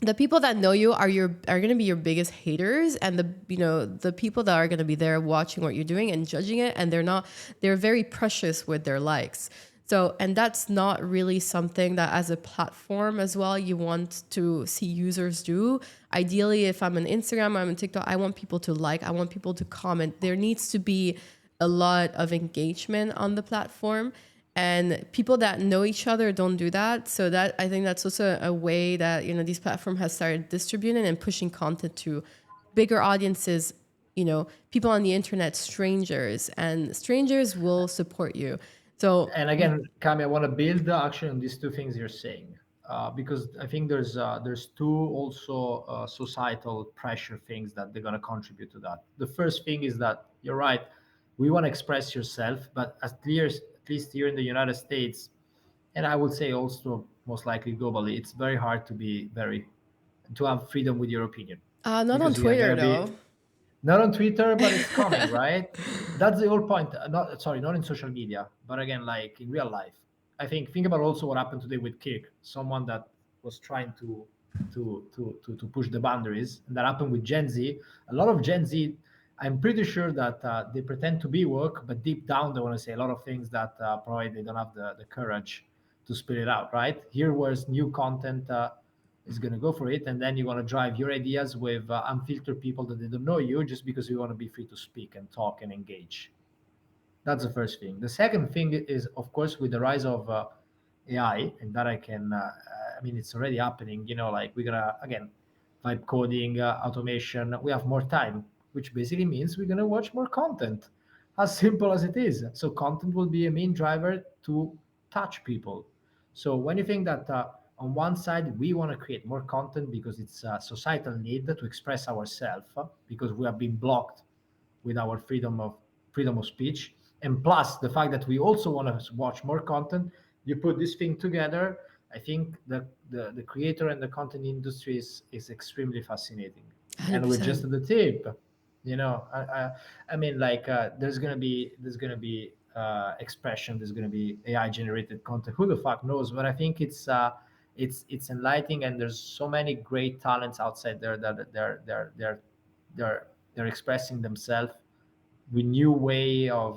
the people that know you are going to be your biggest haters, and the people that are going to be there watching what you're doing and judging it, and they're very precious with their likes. So, and that's not really something that as a platform as well you want to see users do. Ideally, if I'm on Instagram, I'm on TikTok, I want people to like, I want people to comment. There needs to be a lot of engagement on the platform, and people that know each other don't do that. So that, I think that's also a way that these platforms has started distributing and pushing content to bigger audiences. People on the internet, strangers, and strangers will support you. So And again, Kami, I want to build actually on these two things you're saying, because I think there's two also societal pressure things that they're going to contribute to that. The first thing is that you're right, we want to express yourself, but at least here in the United States, and I would say also most likely globally, it's very hard to have freedom with your opinion, not on because you Twitter gotta be though. not on Twitter, but it's coming, right? That's the whole point. Not sorry, not in social media, but again, like in real life. Think about also what happened today with Kirk, someone that was trying to push the boundaries, and that happened with Gen Z. A lot of Gen Z, I'm pretty sure that they pretend to be woke, but deep down they want to say a lot of things that probably they don't have the courage to spit it out, right? Here was new content. Is going to go for it, and then you want to drive your ideas with unfiltered people that they don't know you, just because you want to be free to speak and talk and engage. That's the first thing. The second thing is, of course, with the rise of AI, and that I mean, it's already happening. Like we're gonna again, vibe coding, automation. We have more time, which basically means we're gonna watch more content. As simple as it is. So content will be a main driver to touch people. So when you think that On one side, we want to create more content because it's a societal need to express ourselves, because we have been blocked with our freedom of speech, and plus the fact that we also want to watch more content. You put this thing together, I think the creator and the content industry is extremely fascinating. And we're just 100%. at the tip, I mean, like, there's gonna be expression, there's gonna be AI generated content, who the fuck knows. But I think it's enlightening, and there's so many great talents outside there that they're they're expressing themselves with new way of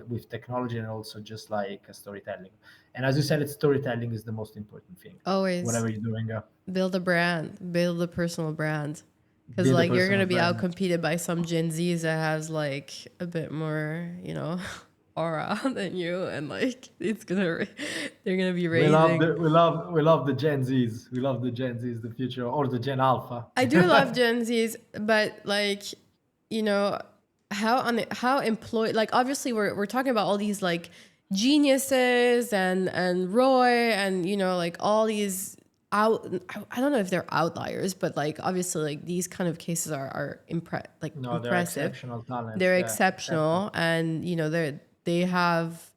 with technology, and also just like storytelling. And as you said, it's storytelling is the most important thing, Always whatever you're doing. build a brand, build a personal brand. Because Build a like you're gonna personal be brand. outcompeted by some Gen Zs that has like a bit more, aura than you, and like they're gonna be We love raising. the we love we love the Gen Zs. We love the Gen Zs, the future, or the Gen Alpha. I do love Gen Zs, but like, you know, how employed, like obviously we're talking about all these like geniuses and Roy and like all these out. I don't know if they're outliers, but like obviously like these kind of cases are No, they're impressive. exceptional talents. They're Yeah, exceptional. exceptional, and they have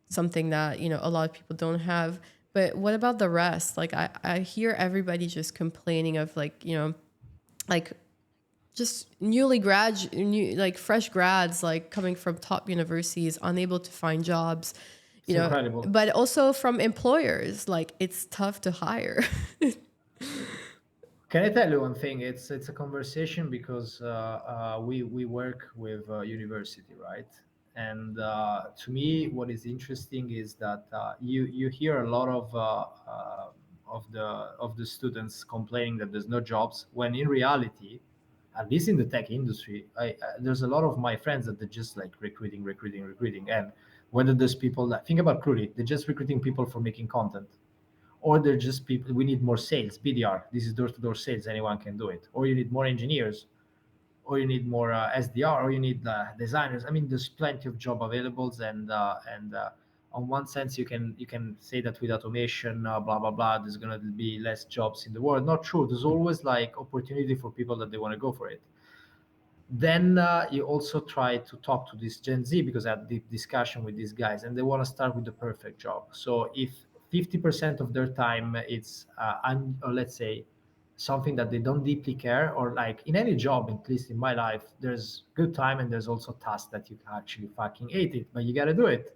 something that a lot of people don't have. But what about the rest? Like I hear everybody just complaining of like like just like fresh grads, like coming from top universities, unable to find jobs, It's incredible. but also from employers, like it's tough to hire. Can I tell you one thing? It's a conversation because we work with university, right? And to me, what is interesting is that you hear a lot of the students complaining that there's no jobs, when in reality, at least in the tech industry, there's a lot of my friends that they're just like recruiting, recruiting, recruiting. And whether there's people that think about recruiting, they're just recruiting people for making content, or they're just people. We need more sales, BDR. This is door-to-door sales. Anyone can do it. Or you need more engineers, or you need more SDR, or you need designers. I mean, there's plenty of job availables, and on one sense, you can say that with automation, blah blah blah, there's gonna be less jobs in the world. Not true. There's always like opportunity for people that they want to go for it. Then you also try to talk to this Gen Z, because I had deep discussion with these guys, and they want to start with the perfect job. So if 50% of their time it's or let's say something that they don't deeply care, or like in any job, at least in my life, there's good time and there's also tasks that you actually fucking hate it, but you got to do it.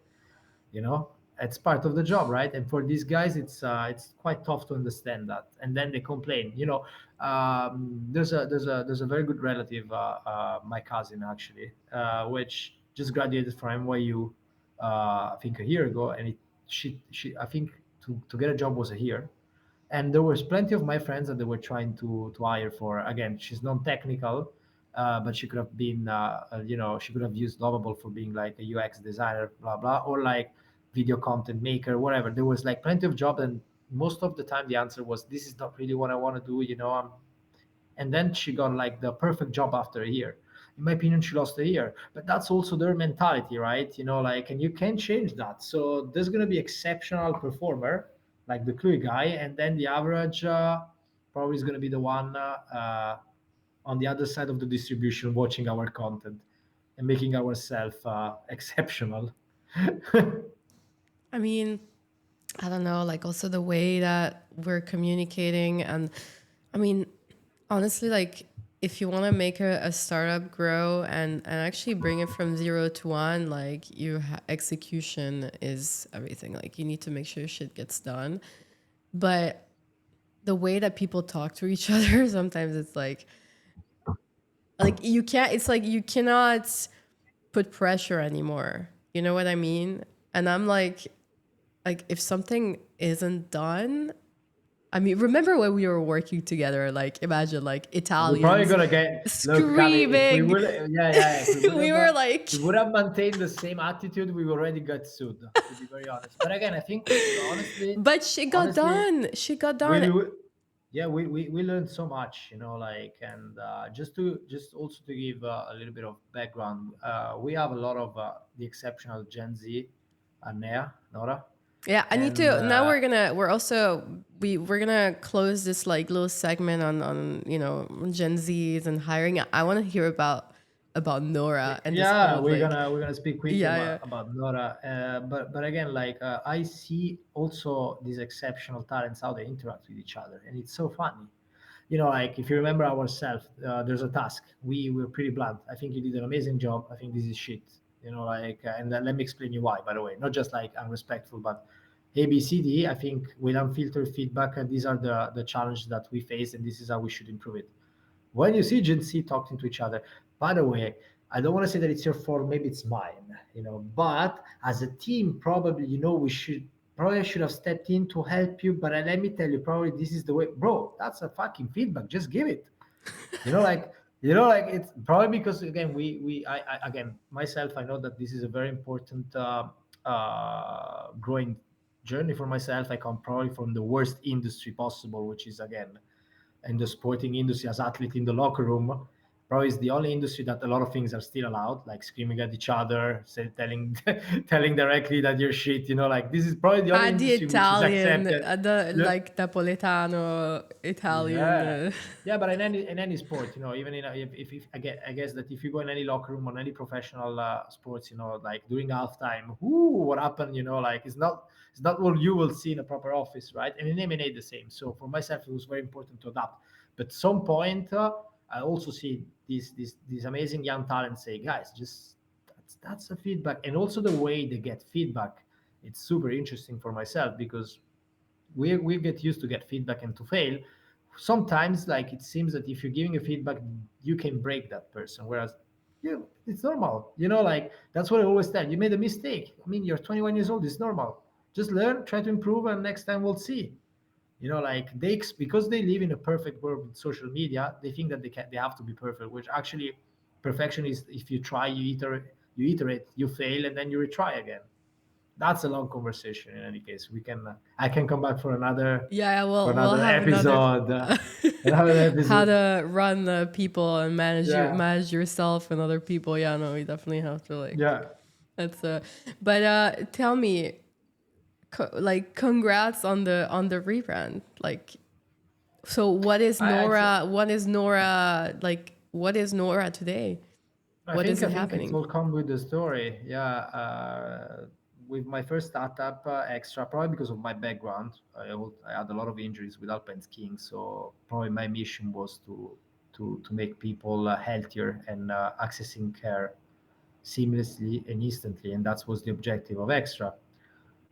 you know it's part of the job, right? And for these guys, it's quite tough to understand that, and then they complain. There's a very good relative, my cousin actually, which just graduated from NYU, I think a year ago, and she I think to get a job was a year. And there was plenty of my friends that they were trying to hire for. Again, she's non-technical, but she could have been, she could have used Lovable for being like a UX designer, blah blah, or like video content maker, whatever. There was like plenty of job, and most of the time the answer was, this is not really what I want to do. And then she got like the perfect job after a year. In my opinion, she lost a year, but that's also their mentality, right? Like, and you can change that. So there's going to be exceptional performer like the clue guy, and then the average probably is going to be the one on the other side of the distribution, watching our content and making ourselves exceptional. I mean, I don't know, like also the way that we're communicating. And I mean, honestly, like if you want to make a startup grow and actually bring it from 0 to 1, like execution is everything. Like you need to make sure shit gets done. But the way that people talk to each other, sometimes it's like you can't, it's like you cannot put pressure anymore. You know what I mean? And I'm like if something isn't done, I mean, remember when we were working together? Like, imagine like We're probably Italians gonna get look, Cami. If we screaming. will, yeah, yeah. If we would We have, were like, we would have maintained the same attitude, we already got sued. To be very honest, but again, I think honestly, but she got honestly, done. She got done. we yeah, we learned so much, like, and just also to give a little bit of background, we have a lot of the exceptional Gen Z, Nea, Nora. Yeah, I need And to. Now we're gonna close this like little segment on Gen Zs and hiring. I want to hear about Nora and this yeah, whole like we're gonna speak quickly yeah, yeah. about Nora, but again, like I see also these exceptional talents how they interact with each other, and it's so funny. Like if you remember ourselves, there's a task. We were pretty blunt. I think you did an amazing job. I think this is shit. Like, and let me explain you why. By the way, not just like unrespectful, but A, B, C, D. I think with unfiltered feedback, these are the challenges that we face, and this is how we should improve it. When you see Gen Z talking to each other, by the way, I don't want to say that it's your fault, maybe it's mine, but as a team, probably, we should have stepped in to help you. But let me tell you, probably this is the way, bro. That's a fucking feedback. Just give it. Like it's probably because again, I again myself, I know that this is a very important growing journey for myself. I come probably from the worst industry possible, which is again in the sporting industry as athlete in the locker room. Probably is the only industry that a lot of things are still allowed, like screaming at each other, telling telling directly that you're shit. Like this is probably the only The industry which is Italian, accepted. the Yeah, like Napoletano Italian. yeah, yeah. But in any sport, even if I guess that if you go in any locker room on any professional sports, like during halftime, what happened? Like it's not what you will see in a proper office, right? And in M&A the same. So for myself, it was very important to adapt. But some point, I also see these amazing young talents say, guys, just that's the feedback, and also the way they get feedback. It's super interesting for myself because we get used to get feedback and to fail. Sometimes like it seems that if you're giving a feedback, you can break that person, whereas it's normal. Like that's what I always tell you, made a mistake. I mean, you're 21 years old, it's normal. Just learn, try to improve, and next time we'll see. Like because they live in a perfect world with social media, they think that they have to be perfect, which actually perfection is if you try, you iterate, you fail, and then you retry again. That's a long conversation. In any case, I can come back for another Yeah, for we'll another have another episode. Another how episode. to run the people and Yeah, manage yourself and other people. Yeah, no, we definitely have to like yeah. that's but tell me like congrats on the rebrand. Like so It's, what is Nora today? I What is think I it think it happening? will come with the story. Yeah, with my first startup, extra probably because of my background, I had a lot of injuries with alpine skiing. So probably my mission was to make people healthier and accessing care seamlessly and instantly, and that was the objective of extra,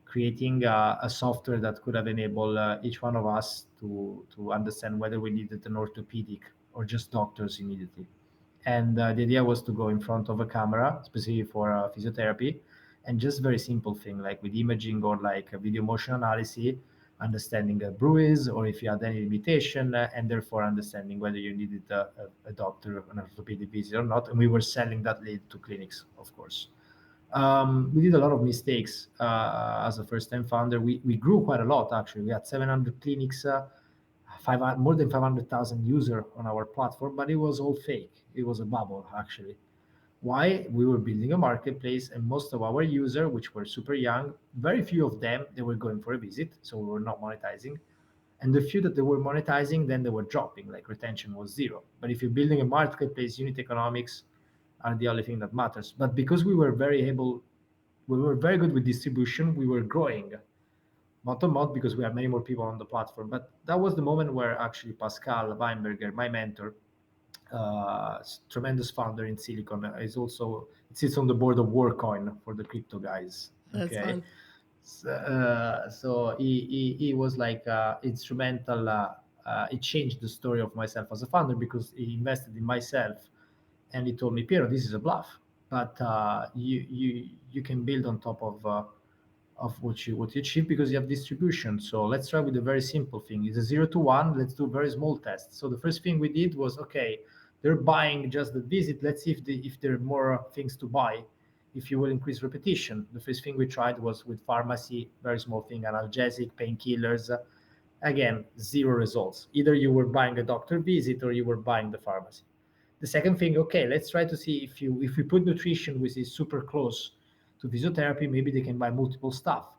creating a software that could have enabled each one of us to understand whether we needed an orthopedic or just doctors immediately. And the idea was to go in front of a camera specifically for physiotherapy, and just very simple thing like with imaging or like a video motion analysis, understanding a bruise or if you had any limitation, and therefore understanding whether you needed a doctor, an orthopedic visit or not. And we were selling that lead to clinics, of course. We did a lot of mistakes as a first-time founder. We grew quite a lot, actually. We had 700 clinics, more than 500,000 users on our platform, but it was all fake. It was a bubble, actually. Why? We were building a marketplace, and most of our users, which were super young, very few of them, they were going for a visit, so we were not monetizing. And the few that they were monetizing, then they were dropping, like retention was zero. But if you're building a marketplace, unit economics are the only thing that matters. But because we were very good with distribution, we were growing month to month because we have many more people on the platform. But that was the moment where actually Pascal Weinberger, my mentor, tremendous founder in Silicon, is also it sits on the board of Warcoin for the crypto guys. That's Okay, fun. so he was like instrumental. It changed the story of myself as a founder because he invested in myself, and he told me, Piero, this is a bluff, but you can build on top of what you achieve because you have distribution. So let's try with a very simple thing. It's a 0 to 1. Let's do very small tests. So the first thing we did was, okay, they're buying just the visit. Let's see if there are more things to buy. If you will increase repetition. The first thing we tried was with pharmacy, very small thing, analgesic, painkillers. Again, zero results. Either you were buying a doctor visit or you were buying the pharmacy. The second thing, okay, let's try to see if we put nutrition, which is super close to physiotherapy, maybe they can buy multiple stuff.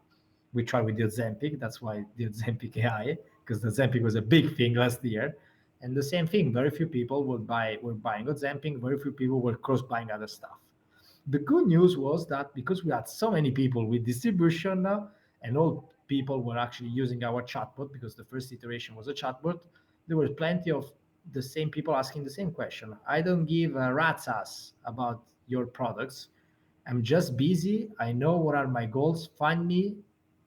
We tried with the Ozempic. That's why the Ozempic AI, because the Ozempic was a big thing last year. And the same thing, very few people were buying Ozempic, very few people were cross buying other stuff. The good news was that because we had so many people with distribution and all people were actually using our chatbot because the first iteration was a chatbot, there were plenty of the same people asking the same question. I don't give a rat's ass about your products. I'm just busy. I know what are my goals. Find me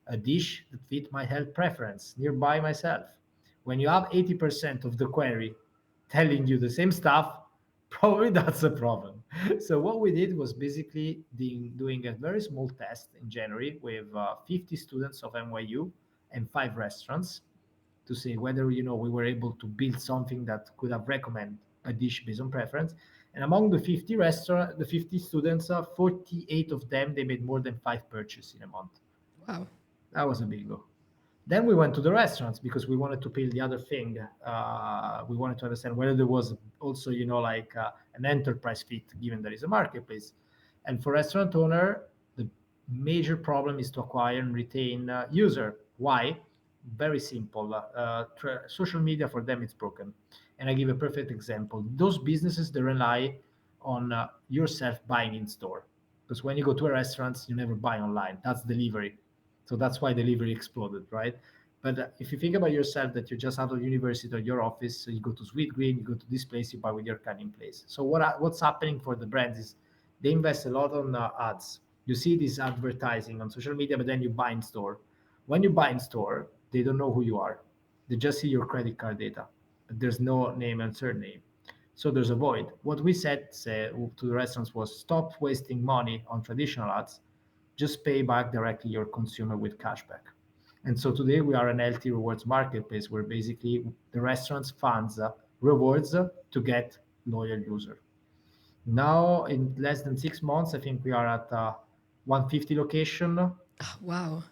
a dish that fit my health preference nearby myself. When you have 80% of the query telling you the same stuff, probably that's a problem. So what we did was basically doing a very small test in January with 50 students of NYU and 5 restaurants to see whether we were able to build something that could have recommend a dish based on preference. And among the 50 students, 48 of them they made more than 5 purchases in a month. Wow. That was a big go. Then we went to the restaurants because we wanted to peel the other thing. We wanted to understand whether there was also, like an enterprise fit, given there is a marketplace. And for restaurant owner, the major problem is to acquire and retain user. Why? Very simple. Social media for them it's broken. And I give a perfect example. Those businesses they rely on yourself buying in store, because when you go to a restaurant, you never buy online. That's delivery, so that's why delivery exploded, right? But if you think about yourself that you're just out of university or your office, so you go to Sweet Green, you go to this place, you buy with your card in place. So what's happening for the brands is they invest a lot on ads. You see this advertising on social media, but then you buy in store. When you buy in store, they don't know who you are. They just see your credit card data, but there's no name and surname. So there's a void. What we said to the restaurants was stop wasting money on traditional ads, just pay back directly your consumer with cashback. And so today we are an LT rewards marketplace where basically the restaurants funds rewards to get loyal user. Now in less than 6 months, I think we are at 150 location. Oh, wow.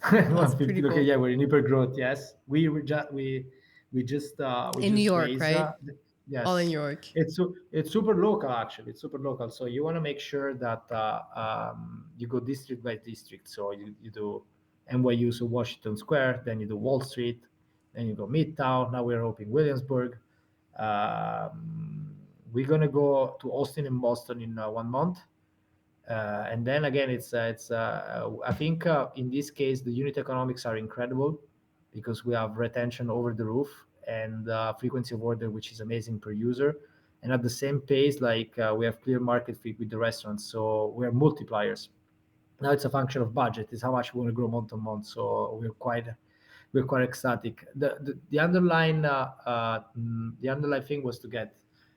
That's 150 pretty location. cool. Yeah, we're in hyper growth. Yes, we In New just York, raised. right? All in New Yes, York. it's super local actually. It's super local. So you want to make sure that you go district by district. So you do NYU, so Washington Square, then you do Wall Street, then you go Midtown. Now we're hoping Williamsburg. Um, we're gonna go to Austin and Boston in 1 month. And then again, I think in this case the unit economics are incredible because we have retention over the roof and frequency of order which is amazing per user, and at the same pace like we have clear market fit with the restaurants, so we're multipliers. Now it's a function of budget, is how much we want to grow month on month, so we're quite ecstatic. The underlying thing was to get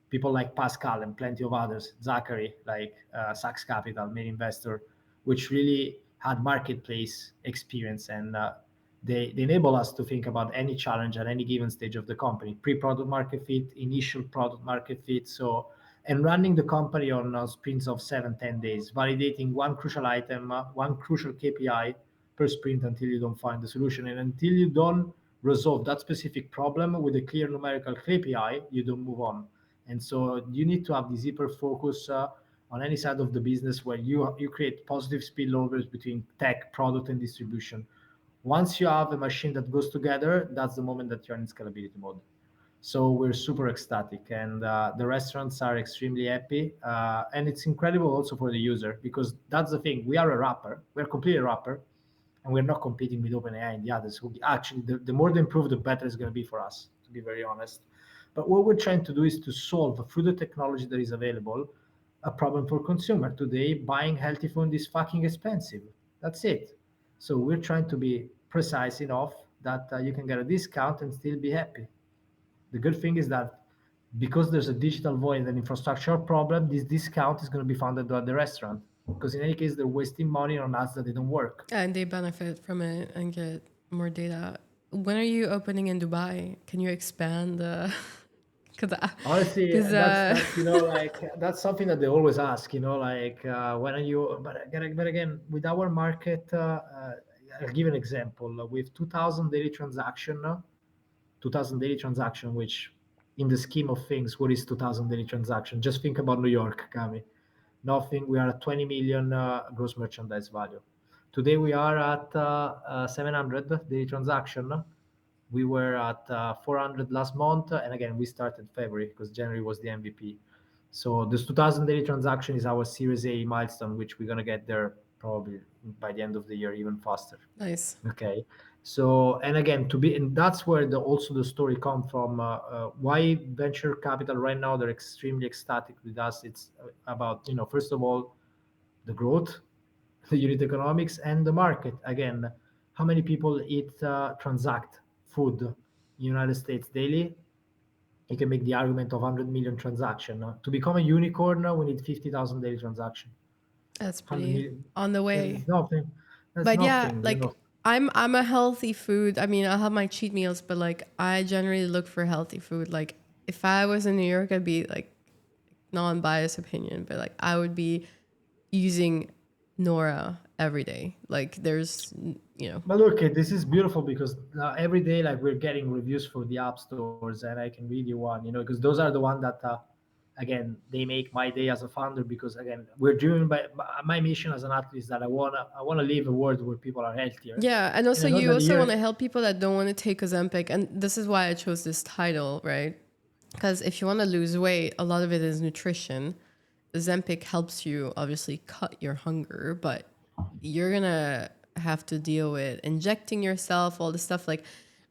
people like Pascal and plenty of others, Zachary, like Sachs Capital, main investor, which really had marketplace experience, and they enable us to think about any challenge at any given stage of the company, pre-product market fit, initial product market fit. So, and running the company on sprints of 7, 10 days, validating one crucial item, one crucial KPI per sprint until you don't find the solution. And until you don't resolve that specific problem with a clear numerical KPI, you don't move on. And so you need to have this hyper focus on any side of the business where you create positive spillovers between tech, product, and distribution. Once you have a machine that goes together, that's the moment that you're in scalability mode. So we're super ecstatic, and the restaurants are extremely happy, and it's incredible also for the user because that's the thing. We are a wrapper. We're completely a wrapper, and we're not competing with OpenAI and the others. Who actually, the more they improve, the better it's going to be for us. To be very honest, but what we're trying to do is to solve through the technology that is available a problem for consumer. Today, buying healthy food is fucking expensive. That's it. So we're trying to be precise enough that you can get a discount and still be happy. The good thing is that because there's a digital void and infrastructural problem, this discount is going to be funded by the restaurant. Because in any case, they're wasting money on ads that they don't work. And they benefit from it and get more data. When are you opening in Dubai? Can you expand? Because, Honestly, because that's like that's something that they always ask. Like when are you? But again, with our market, I'll give an example. With 2,000 daily transaction, 2,000 daily transaction, which in the scheme of things, what is 2,000 daily transaction? Just think about New York, Kami. Nothing. We are at 20 million gross merchandise value. Today we are at 700 daily transaction. We were at 400 last month, and again we started February because January was the MVP. So this 2,000 daily transaction is our Series A milestone, which we're gonna get there probably by the end of the year, even faster. Nice. Okay. So, and again, to be, and that's where the also the story come from. Why venture capital right now they're extremely ecstatic with us. It's about, first of all, the growth, the unit economics, and the market. Again, how many people eat transact food in United States daily? You can make the argument of 100 million transaction. To become a unicorn, we need 50,000 daily transaction. That's 100 pretty million. on the That way. is nothing. That's But yeah, nothing. like I'm a healthy food. I mean, I'll have my cheat meals, but like I generally look for healthy food. Like if I was in New York, I'd be like non-biased opinion, but like I would be using Nora every day. Like there's, But look, this is beautiful because every day, like we're getting reviews for the app stores, and I can read you one, because those are the one that, again, they make my day as a founder. Because again, we're driven by my mission as an athlete is that I wanna live a world where people are healthier, yeah, and and also I know you that also want to here, help people that don't want to take Ozempic, and this is why I chose this title, right? Because if you want to lose weight, a lot of it is nutrition. Ozempic helps you obviously cut your hunger, but you're gonna have to deal with injecting yourself, all this stuff. Like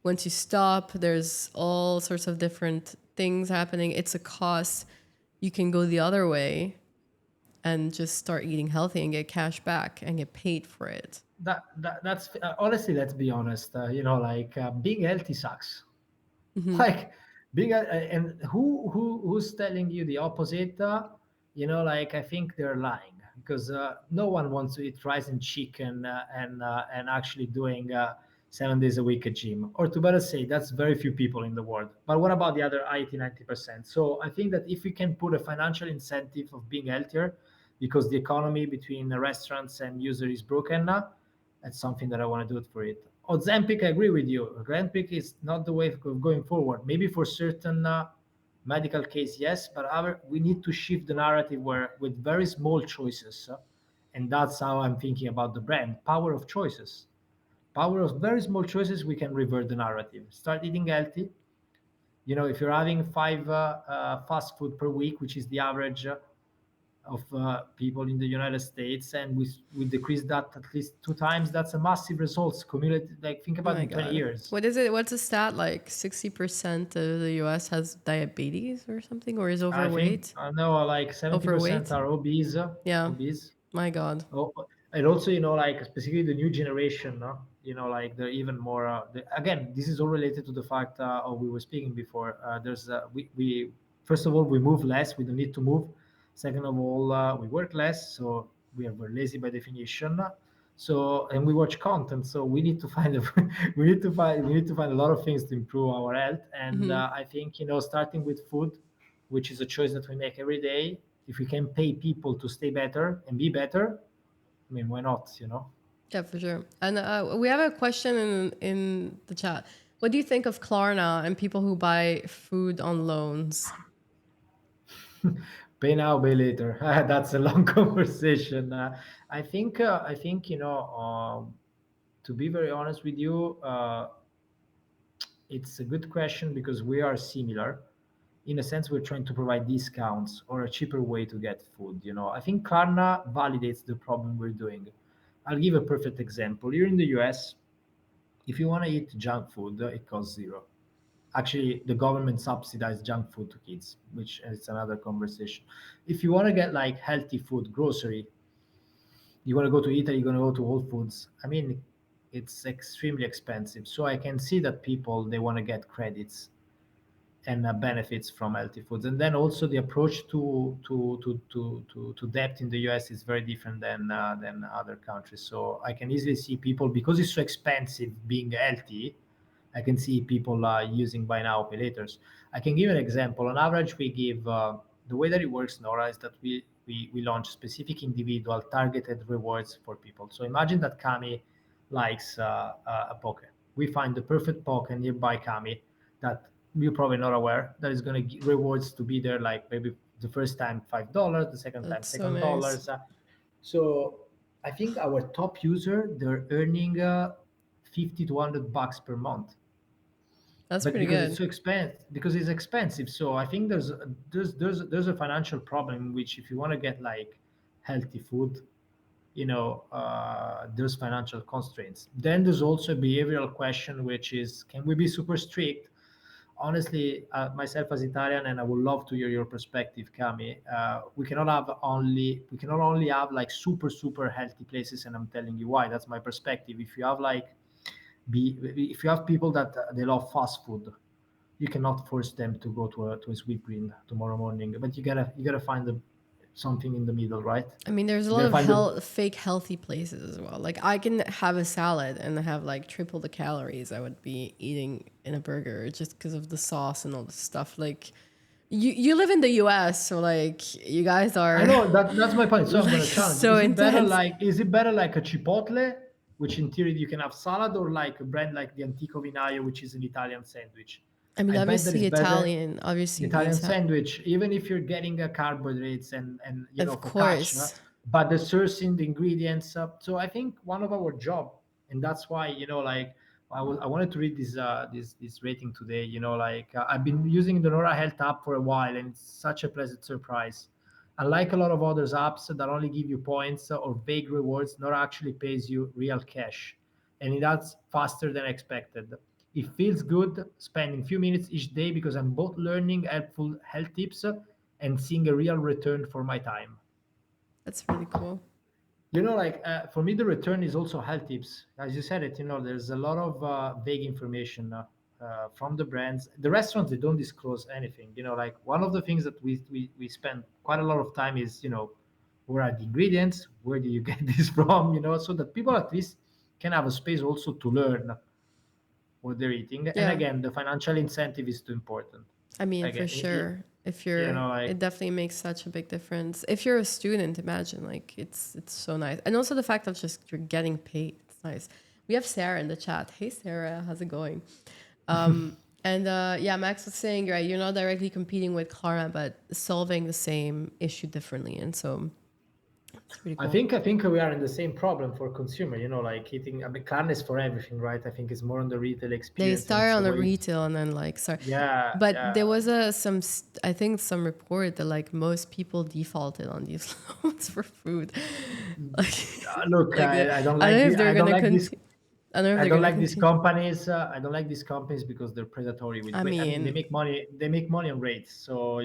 once you stop, there's all sorts of different things happening. It's a cost. You can go the other way and just start eating healthy and get cash back and get paid for it. that's honestly, let's be honest. Like being healthy sucks. Hmm. Like being and who's telling you the opposite? Like I think they're lying because no one wants to eat rice and chicken and actually doing 7 days a week at gym, or to better say, that's very few people in the world. But what about the other 80-90%? So I think that if we can put a financial incentive of being healthier, because the economy between the restaurants and user is broken now, that's something that I want to do it for it. Ozempic, I agree with you. Ozempic is not the way of going forward. Maybe for certain medical case, yes, but we need to shift the narrative where with very small choices, and that's how I'm thinking about the brand. Power of choices. Power of very small choices, we can revert the narrative. Start eating healthy. If you're having five fast food per week, which is the average of people in the United States, and we decrease that at least two times. That's a massive results. Cumulative, like think Oh about my in 20 god. years. What is it? What's the stat? Like 60% of the US has diabetes or something, or is I think overweight? I know like 70% Overweight? are obese. Yeah. Obese. My god. Oh, and also, like specifically the new generation, no? Like they're even more. Again, this is all related to the fact we were speaking before. There's we first of all we move less. We don't need to move. Second of all, we work less, so we're lazy by definition. So and we watch content, so we need to find we need to find a lot of things to improve our health. And Hmm. I think starting with food, which is a choice that we make every day. If we can pay people to stay better and be better, I mean, why not? Yeah, for sure. And we have a question in the chat. What do you think of Klarna and people who buy food on loans? Pay now, pay later. That's a long conversation. I think to be very honest with you, it's a good question because we are similar. In a sense, we're trying to provide discounts or a cheaper way to get food. I think Klarna validates the problem we're doing. I'll give a perfect example. Here in the US, if you want to eat junk food, it costs zero. Actually, the government subsidized junk food to kids, which is another conversation. If you want to get like healthy food, grocery, you want to go to Italy, you're going to go to Whole Foods. I mean, it's extremely expensive. So I can see that people they want to get credits and benefits from healthy foods. And then also the approach to debt in the US is very different than other countries. So I can easily see people, because it's so expensive being healthy, I can see people using buy now pay laters. I can give an example. On average, we give the way that it works, Nora, is that we launch specific individual targeted rewards for people. So imagine that Kami likes a poke. We find the perfect poke nearby Kami that you're probably not aware that is going to rewards to be there, like maybe the first time $5, the second time That's so second nice. dollars. So I think our top user, they're earning 50 to $100 per month. That's But pretty because it's good. so expensive, because it's expensive, so I think there's a financial problem in which if you want to get like healthy food, there's financial constraints. Then there's also a behavioral question, which is, can we be super strict? Honestly, myself as Italian, and I would love to hear your perspective, Cami. We cannot only have like super super healthy places, and I'm telling you why. That's my perspective. If you have if you have people that they love fast food, you cannot force them to go to a sweet green tomorrow morning. But you gotta find something in the middle, right? I mean, there's a You lot gotta of find the fake healthy places as well. Like I can have a salad and have like triple the calories I would be eating in a burger just because of the sauce and all this stuff. Like you live in the US, so like you guys I are know that's my point. So I'm like gonna challenge. so intense. Is it better like a Chipotle, which in theory you can have salad, or like a brand like the Antico Vinaio, which is an Italian sandwich? I mean, I bet that obviously is better. Italian, The obviously Italian sandwich, even if you're getting a carbohydrates and of focaccia, course. but the sourcing the ingredients. So I think one of our job, and that's why like I wanted to read this rating today. I've been using the Nora Health app for a while, and it's such a pleasant surprise. Unlike a lot of other apps that only give you points or vague rewards, Nora actually pays you real cash, and that's faster than expected. It feels good spending few minutes each day because I'm both learning helpful health tips and seeing a real return for my time. That's really cool. For me, the return is also health tips. As you said it, there's a lot of vague information from the brands. The restaurants, they don't disclose anything. Like one of the things that we spend quite a lot of time is, where are the ingredients? Where do you get this from? So that people at least can have a space also to learn what they're eating. And Yeah. again, the financial incentive is too important. I mean, for Again, sure. If you you're, know, like it definitely makes such a big difference. If you're a student, imagine like it's so nice, and also the fact that just you're getting paid. It's nice. We have Sarah in the chat. Hey Sarah, how's it going? And yeah, Max was saying right, you're not directly competing with Klarna, but solving the same issue differently, and so it's pretty I cool. think I think we are in the same problem for consumer. Like eating. I mean, kindness for everything, right? I think it's more on the retail They experience, and start it's the on the way. retail and then like sorry, Yeah, but yeah. there was I think some report that like most people defaulted on these loans for food, like Look, like the, I don't I don't like know the if they're I don't gonna like this. continue. I don't know if I they're don't gonna like these continue. companies. I don't like these companies because they're predatory with I rate. I mean, they mean, make money. They make money on rates. So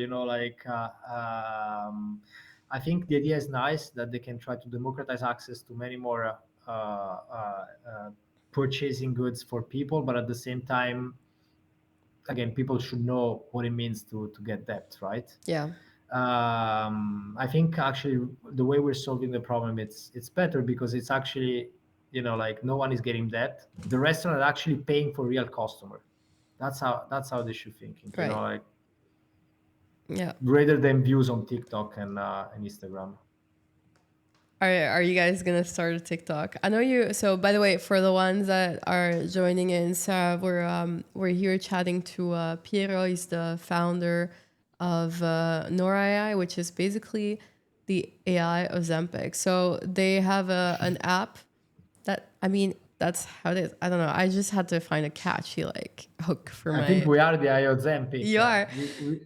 I think the idea is nice that they can try to democratize access to many more purchasing goods for people, but at the same time, again, people should know what it means to get debt, right? yeah, I think actually the way we're solving the problem, it's better because it's actually, like no one is getting debt. The restaurant are actually paying for real customer. That's how they should thinking. right, Like yeah. rather than views on TikTok and Instagram. Are you guys gonna start a TikTok? I know you. So by the way, for the ones that are joining in, so we're here chatting to Piero. He's the founder of Nora AI, which is basically the AI Ozempic. So they have an app that, I mean, that's how it is. I don't know. I just had to find a catchy like hook for I think my. we are the AI Ozempic. You are. We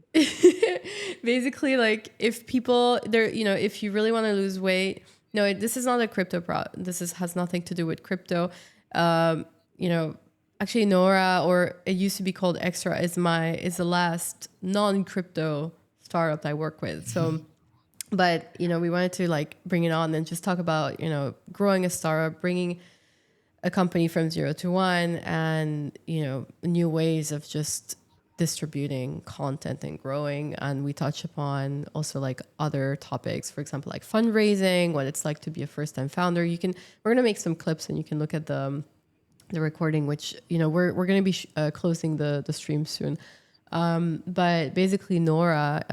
Basically, like if people there, if you really want to lose weight, no, this is not a crypto this has nothing to do with crypto. Um, you know, actually Nora, or it used to be called Extra, is the last non-crypto startup I work with. So but we wanted to like bring it on and just talk about growing a startup, bringing a company from 0 to 1, and new ways of just distributing content and growing. And we touch upon also like other topics, for example, like fundraising, what it's like to be a first time founder. We're gonna make some clips and you can look at the recording, which we're gonna be closing the stream soon. But basically, Nora,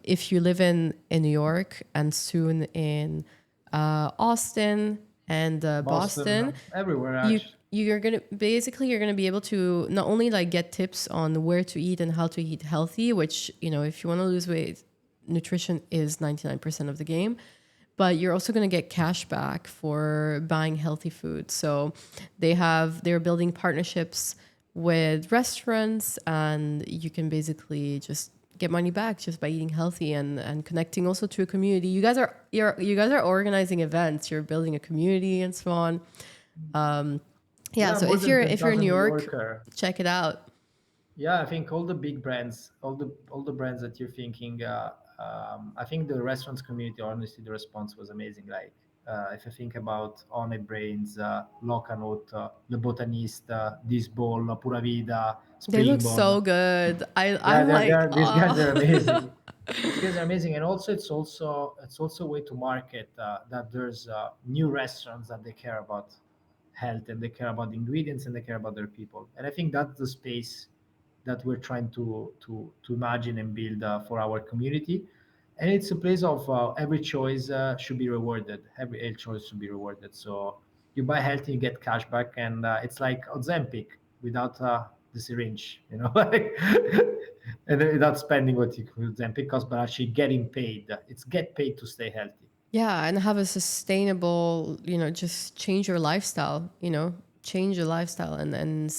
if you live in New York and soon in Austin and Boston, Boston, everywhere you actually. you're gonna be able to not only like get tips on where to eat and how to eat healthy, which if you want to lose weight, nutrition is 99% of the game, but you're also going to get cash back for buying healthy food. So they're building partnerships with restaurants, and you can basically just get money back just by eating healthy and connecting also to a community. You guys are organizing events, you're building a community and so on. Yeah, Yeah, so more if than you're in 10,000 New New York, Yorker. check it out. Yeah, I think all the big brands, all the brands that you're thinking, I think the restaurants community, honestly, the response was amazing. Like, if I think about One Brains, Locanut, Le Botanista, This Bowl, Pura Vida, They look Springbon. so good. Yeah, I'm like, these guys are oh. amazing. These guys are amazing, and also it's also a way to market that there's new restaurants that they care about health and they care about the ingredients and they care about their people. And I think that's the space that we're trying to imagine and build for our community. And it's a place of every choice should be rewarded. Every choice should be rewarded. So you buy healthy, you get cash back, and it's like Ozempic without the syringe, like, and then without spending what you could Ozempic cost, but actually getting paid. It's get paid to stay healthy. Yeah, and have a sustainable, just change your lifestyle, change your lifestyle and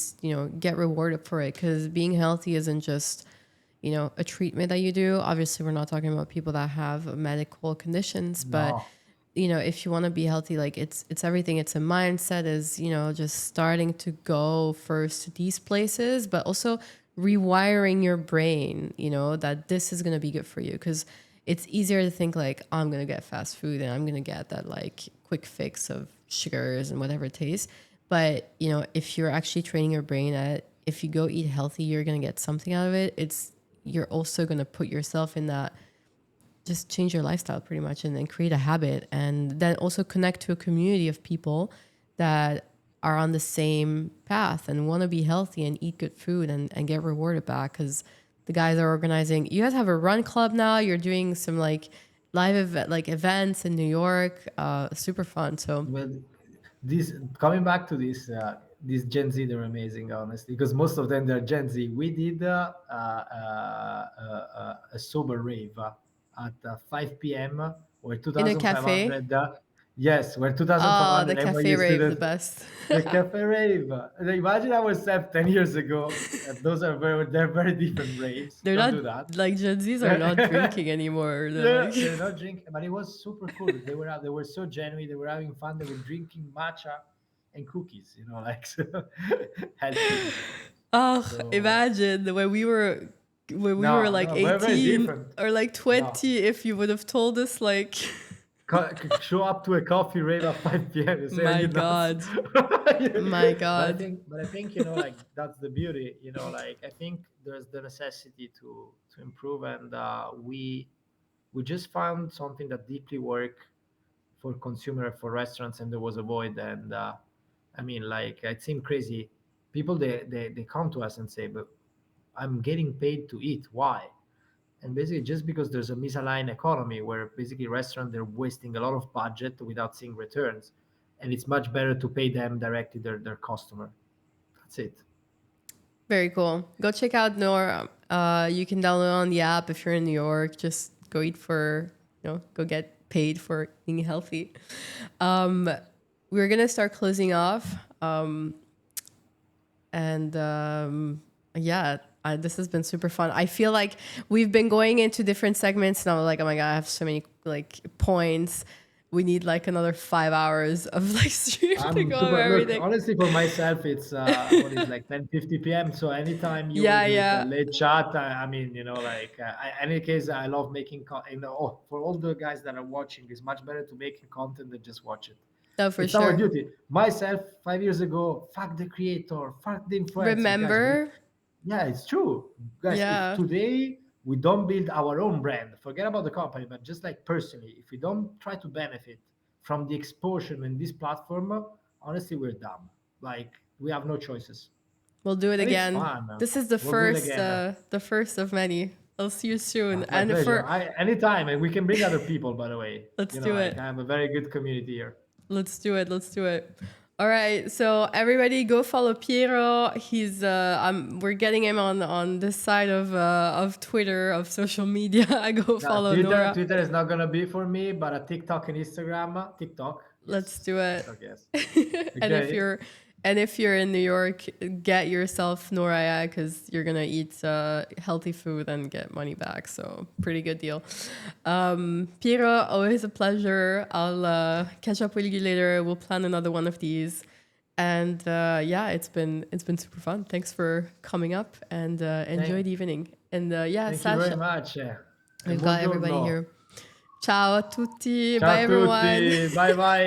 get rewarded for it. Because being healthy isn't just, a treatment that you do. Obviously, we're not talking about people that have medical conditions, but No, if you want to be healthy, like it's everything. It's a mindset, is just starting to go first to these places, but also rewiring your brain, that this is going to be good for you. Because it's easier to think like, oh, I'm going to get fast food and I'm going to get that like quick fix of sugars and whatever it tastes. But if you're actually training your brain that if you go eat healthy, you're going to get something out of it. You're also going to put yourself in that, just change your lifestyle pretty much, and then create a habit, and then also connect to a community of people that are on the same path and want to be healthy and eat good food and get rewarded back. Because the guys are organizing, you guys have a run club now, you're doing some like like events in New York, super fun. So well, this coming back to this Gen Z, they're amazing, honestly, because most of them they're Gen Z. We did a sober rave at 5 p.m. Where in a cafe, 2,500. Yes, where oh, the 2,500 cafe NYU rave, the students. best. The cafe rave. Imagine ourselves 10 years ago. They're very different raves. They're Don't not do that. like, Gen Z's are not drinking anymore, they're Yeah, like they're not drinking, but it was super cool. They were so genuine. They were having fun. They were drinking matcha and cookies. Like so healthy. oh, So imagine when we were no, like no, very very 18 different. or like No, 20, if you would have told us like show up to a coffee rave at 5 p.m. You say, "Are my you nuts?" god, my but I god. think, but I think like that's the beauty. Like I think there's the necessity to improve, and we just found something that deeply work for consumer, for restaurants, and there was a void. And I mean, like, it seemed crazy. People, they come to us and say, but I'm getting paid to eat, why? And basically just because there's a misaligned economy where basically restaurants, they're wasting a lot of budget without seeing returns, and it's much better to pay them directly, their customer. That's it. Very cool. Go check out Nora. You can download on the app if you're in New York. Just go eat for, go get paid for being healthy. We're gonna start closing off. And yeah, this has been super fun. I feel like we've been going into different segments, and I'm like, oh my god, I have so many like points. We need like another 5 hours of like stream to I'm go over super. Look, everything. honestly, for myself, it's what is like 10:50 p.m. So anytime you Yeah, need a yeah. late chat, I mean, like, any case, I love making. Oh, for all the guys that are watching, it's much better to make content than just watch it. No, for It's our sure. duty. Myself, 5 years ago, fuck the creator, fuck the influencer, guys. Remember? Yeah, it's true, guys. If Yeah. today we don't build our own brand, forget about the company, but just like personally, if we don't try to benefit from the exposure in this platform, honestly, we're dumb. Like, we have no choices, We'll do it and it's again. fun. This is the We'll do it first again. uh the first of many. I'll see you soon. My And pleasure. for I anytime, and we can bring other people. By the way, let's do like, I it. have a very good community here. Let's do it. Let's do it. All right, so everybody go follow Piero. He's we're getting him on this side of Twitter, of social media. I go Yeah, follow Twitter. Nora. Twitter is not gonna be for me, but a TikTok and Instagram. TikTok, Let's yes. do it. TikTok, yes. and if Okay. you're and if you're in New York, get yourself Nora AI because you're gonna eat healthy food and get money back. So pretty good deal. Piero, always a pleasure. I'll catch up with you later. We'll plan another one of these. And yeah, it's been super fun. Thanks for coming up and enjoy Thank, the evening. And yeah, thank you very Sasha, much. E we've got everybody buongiorno. here. Ciao a tutti. Ciao Bye a everyone. tutti. Bye bye.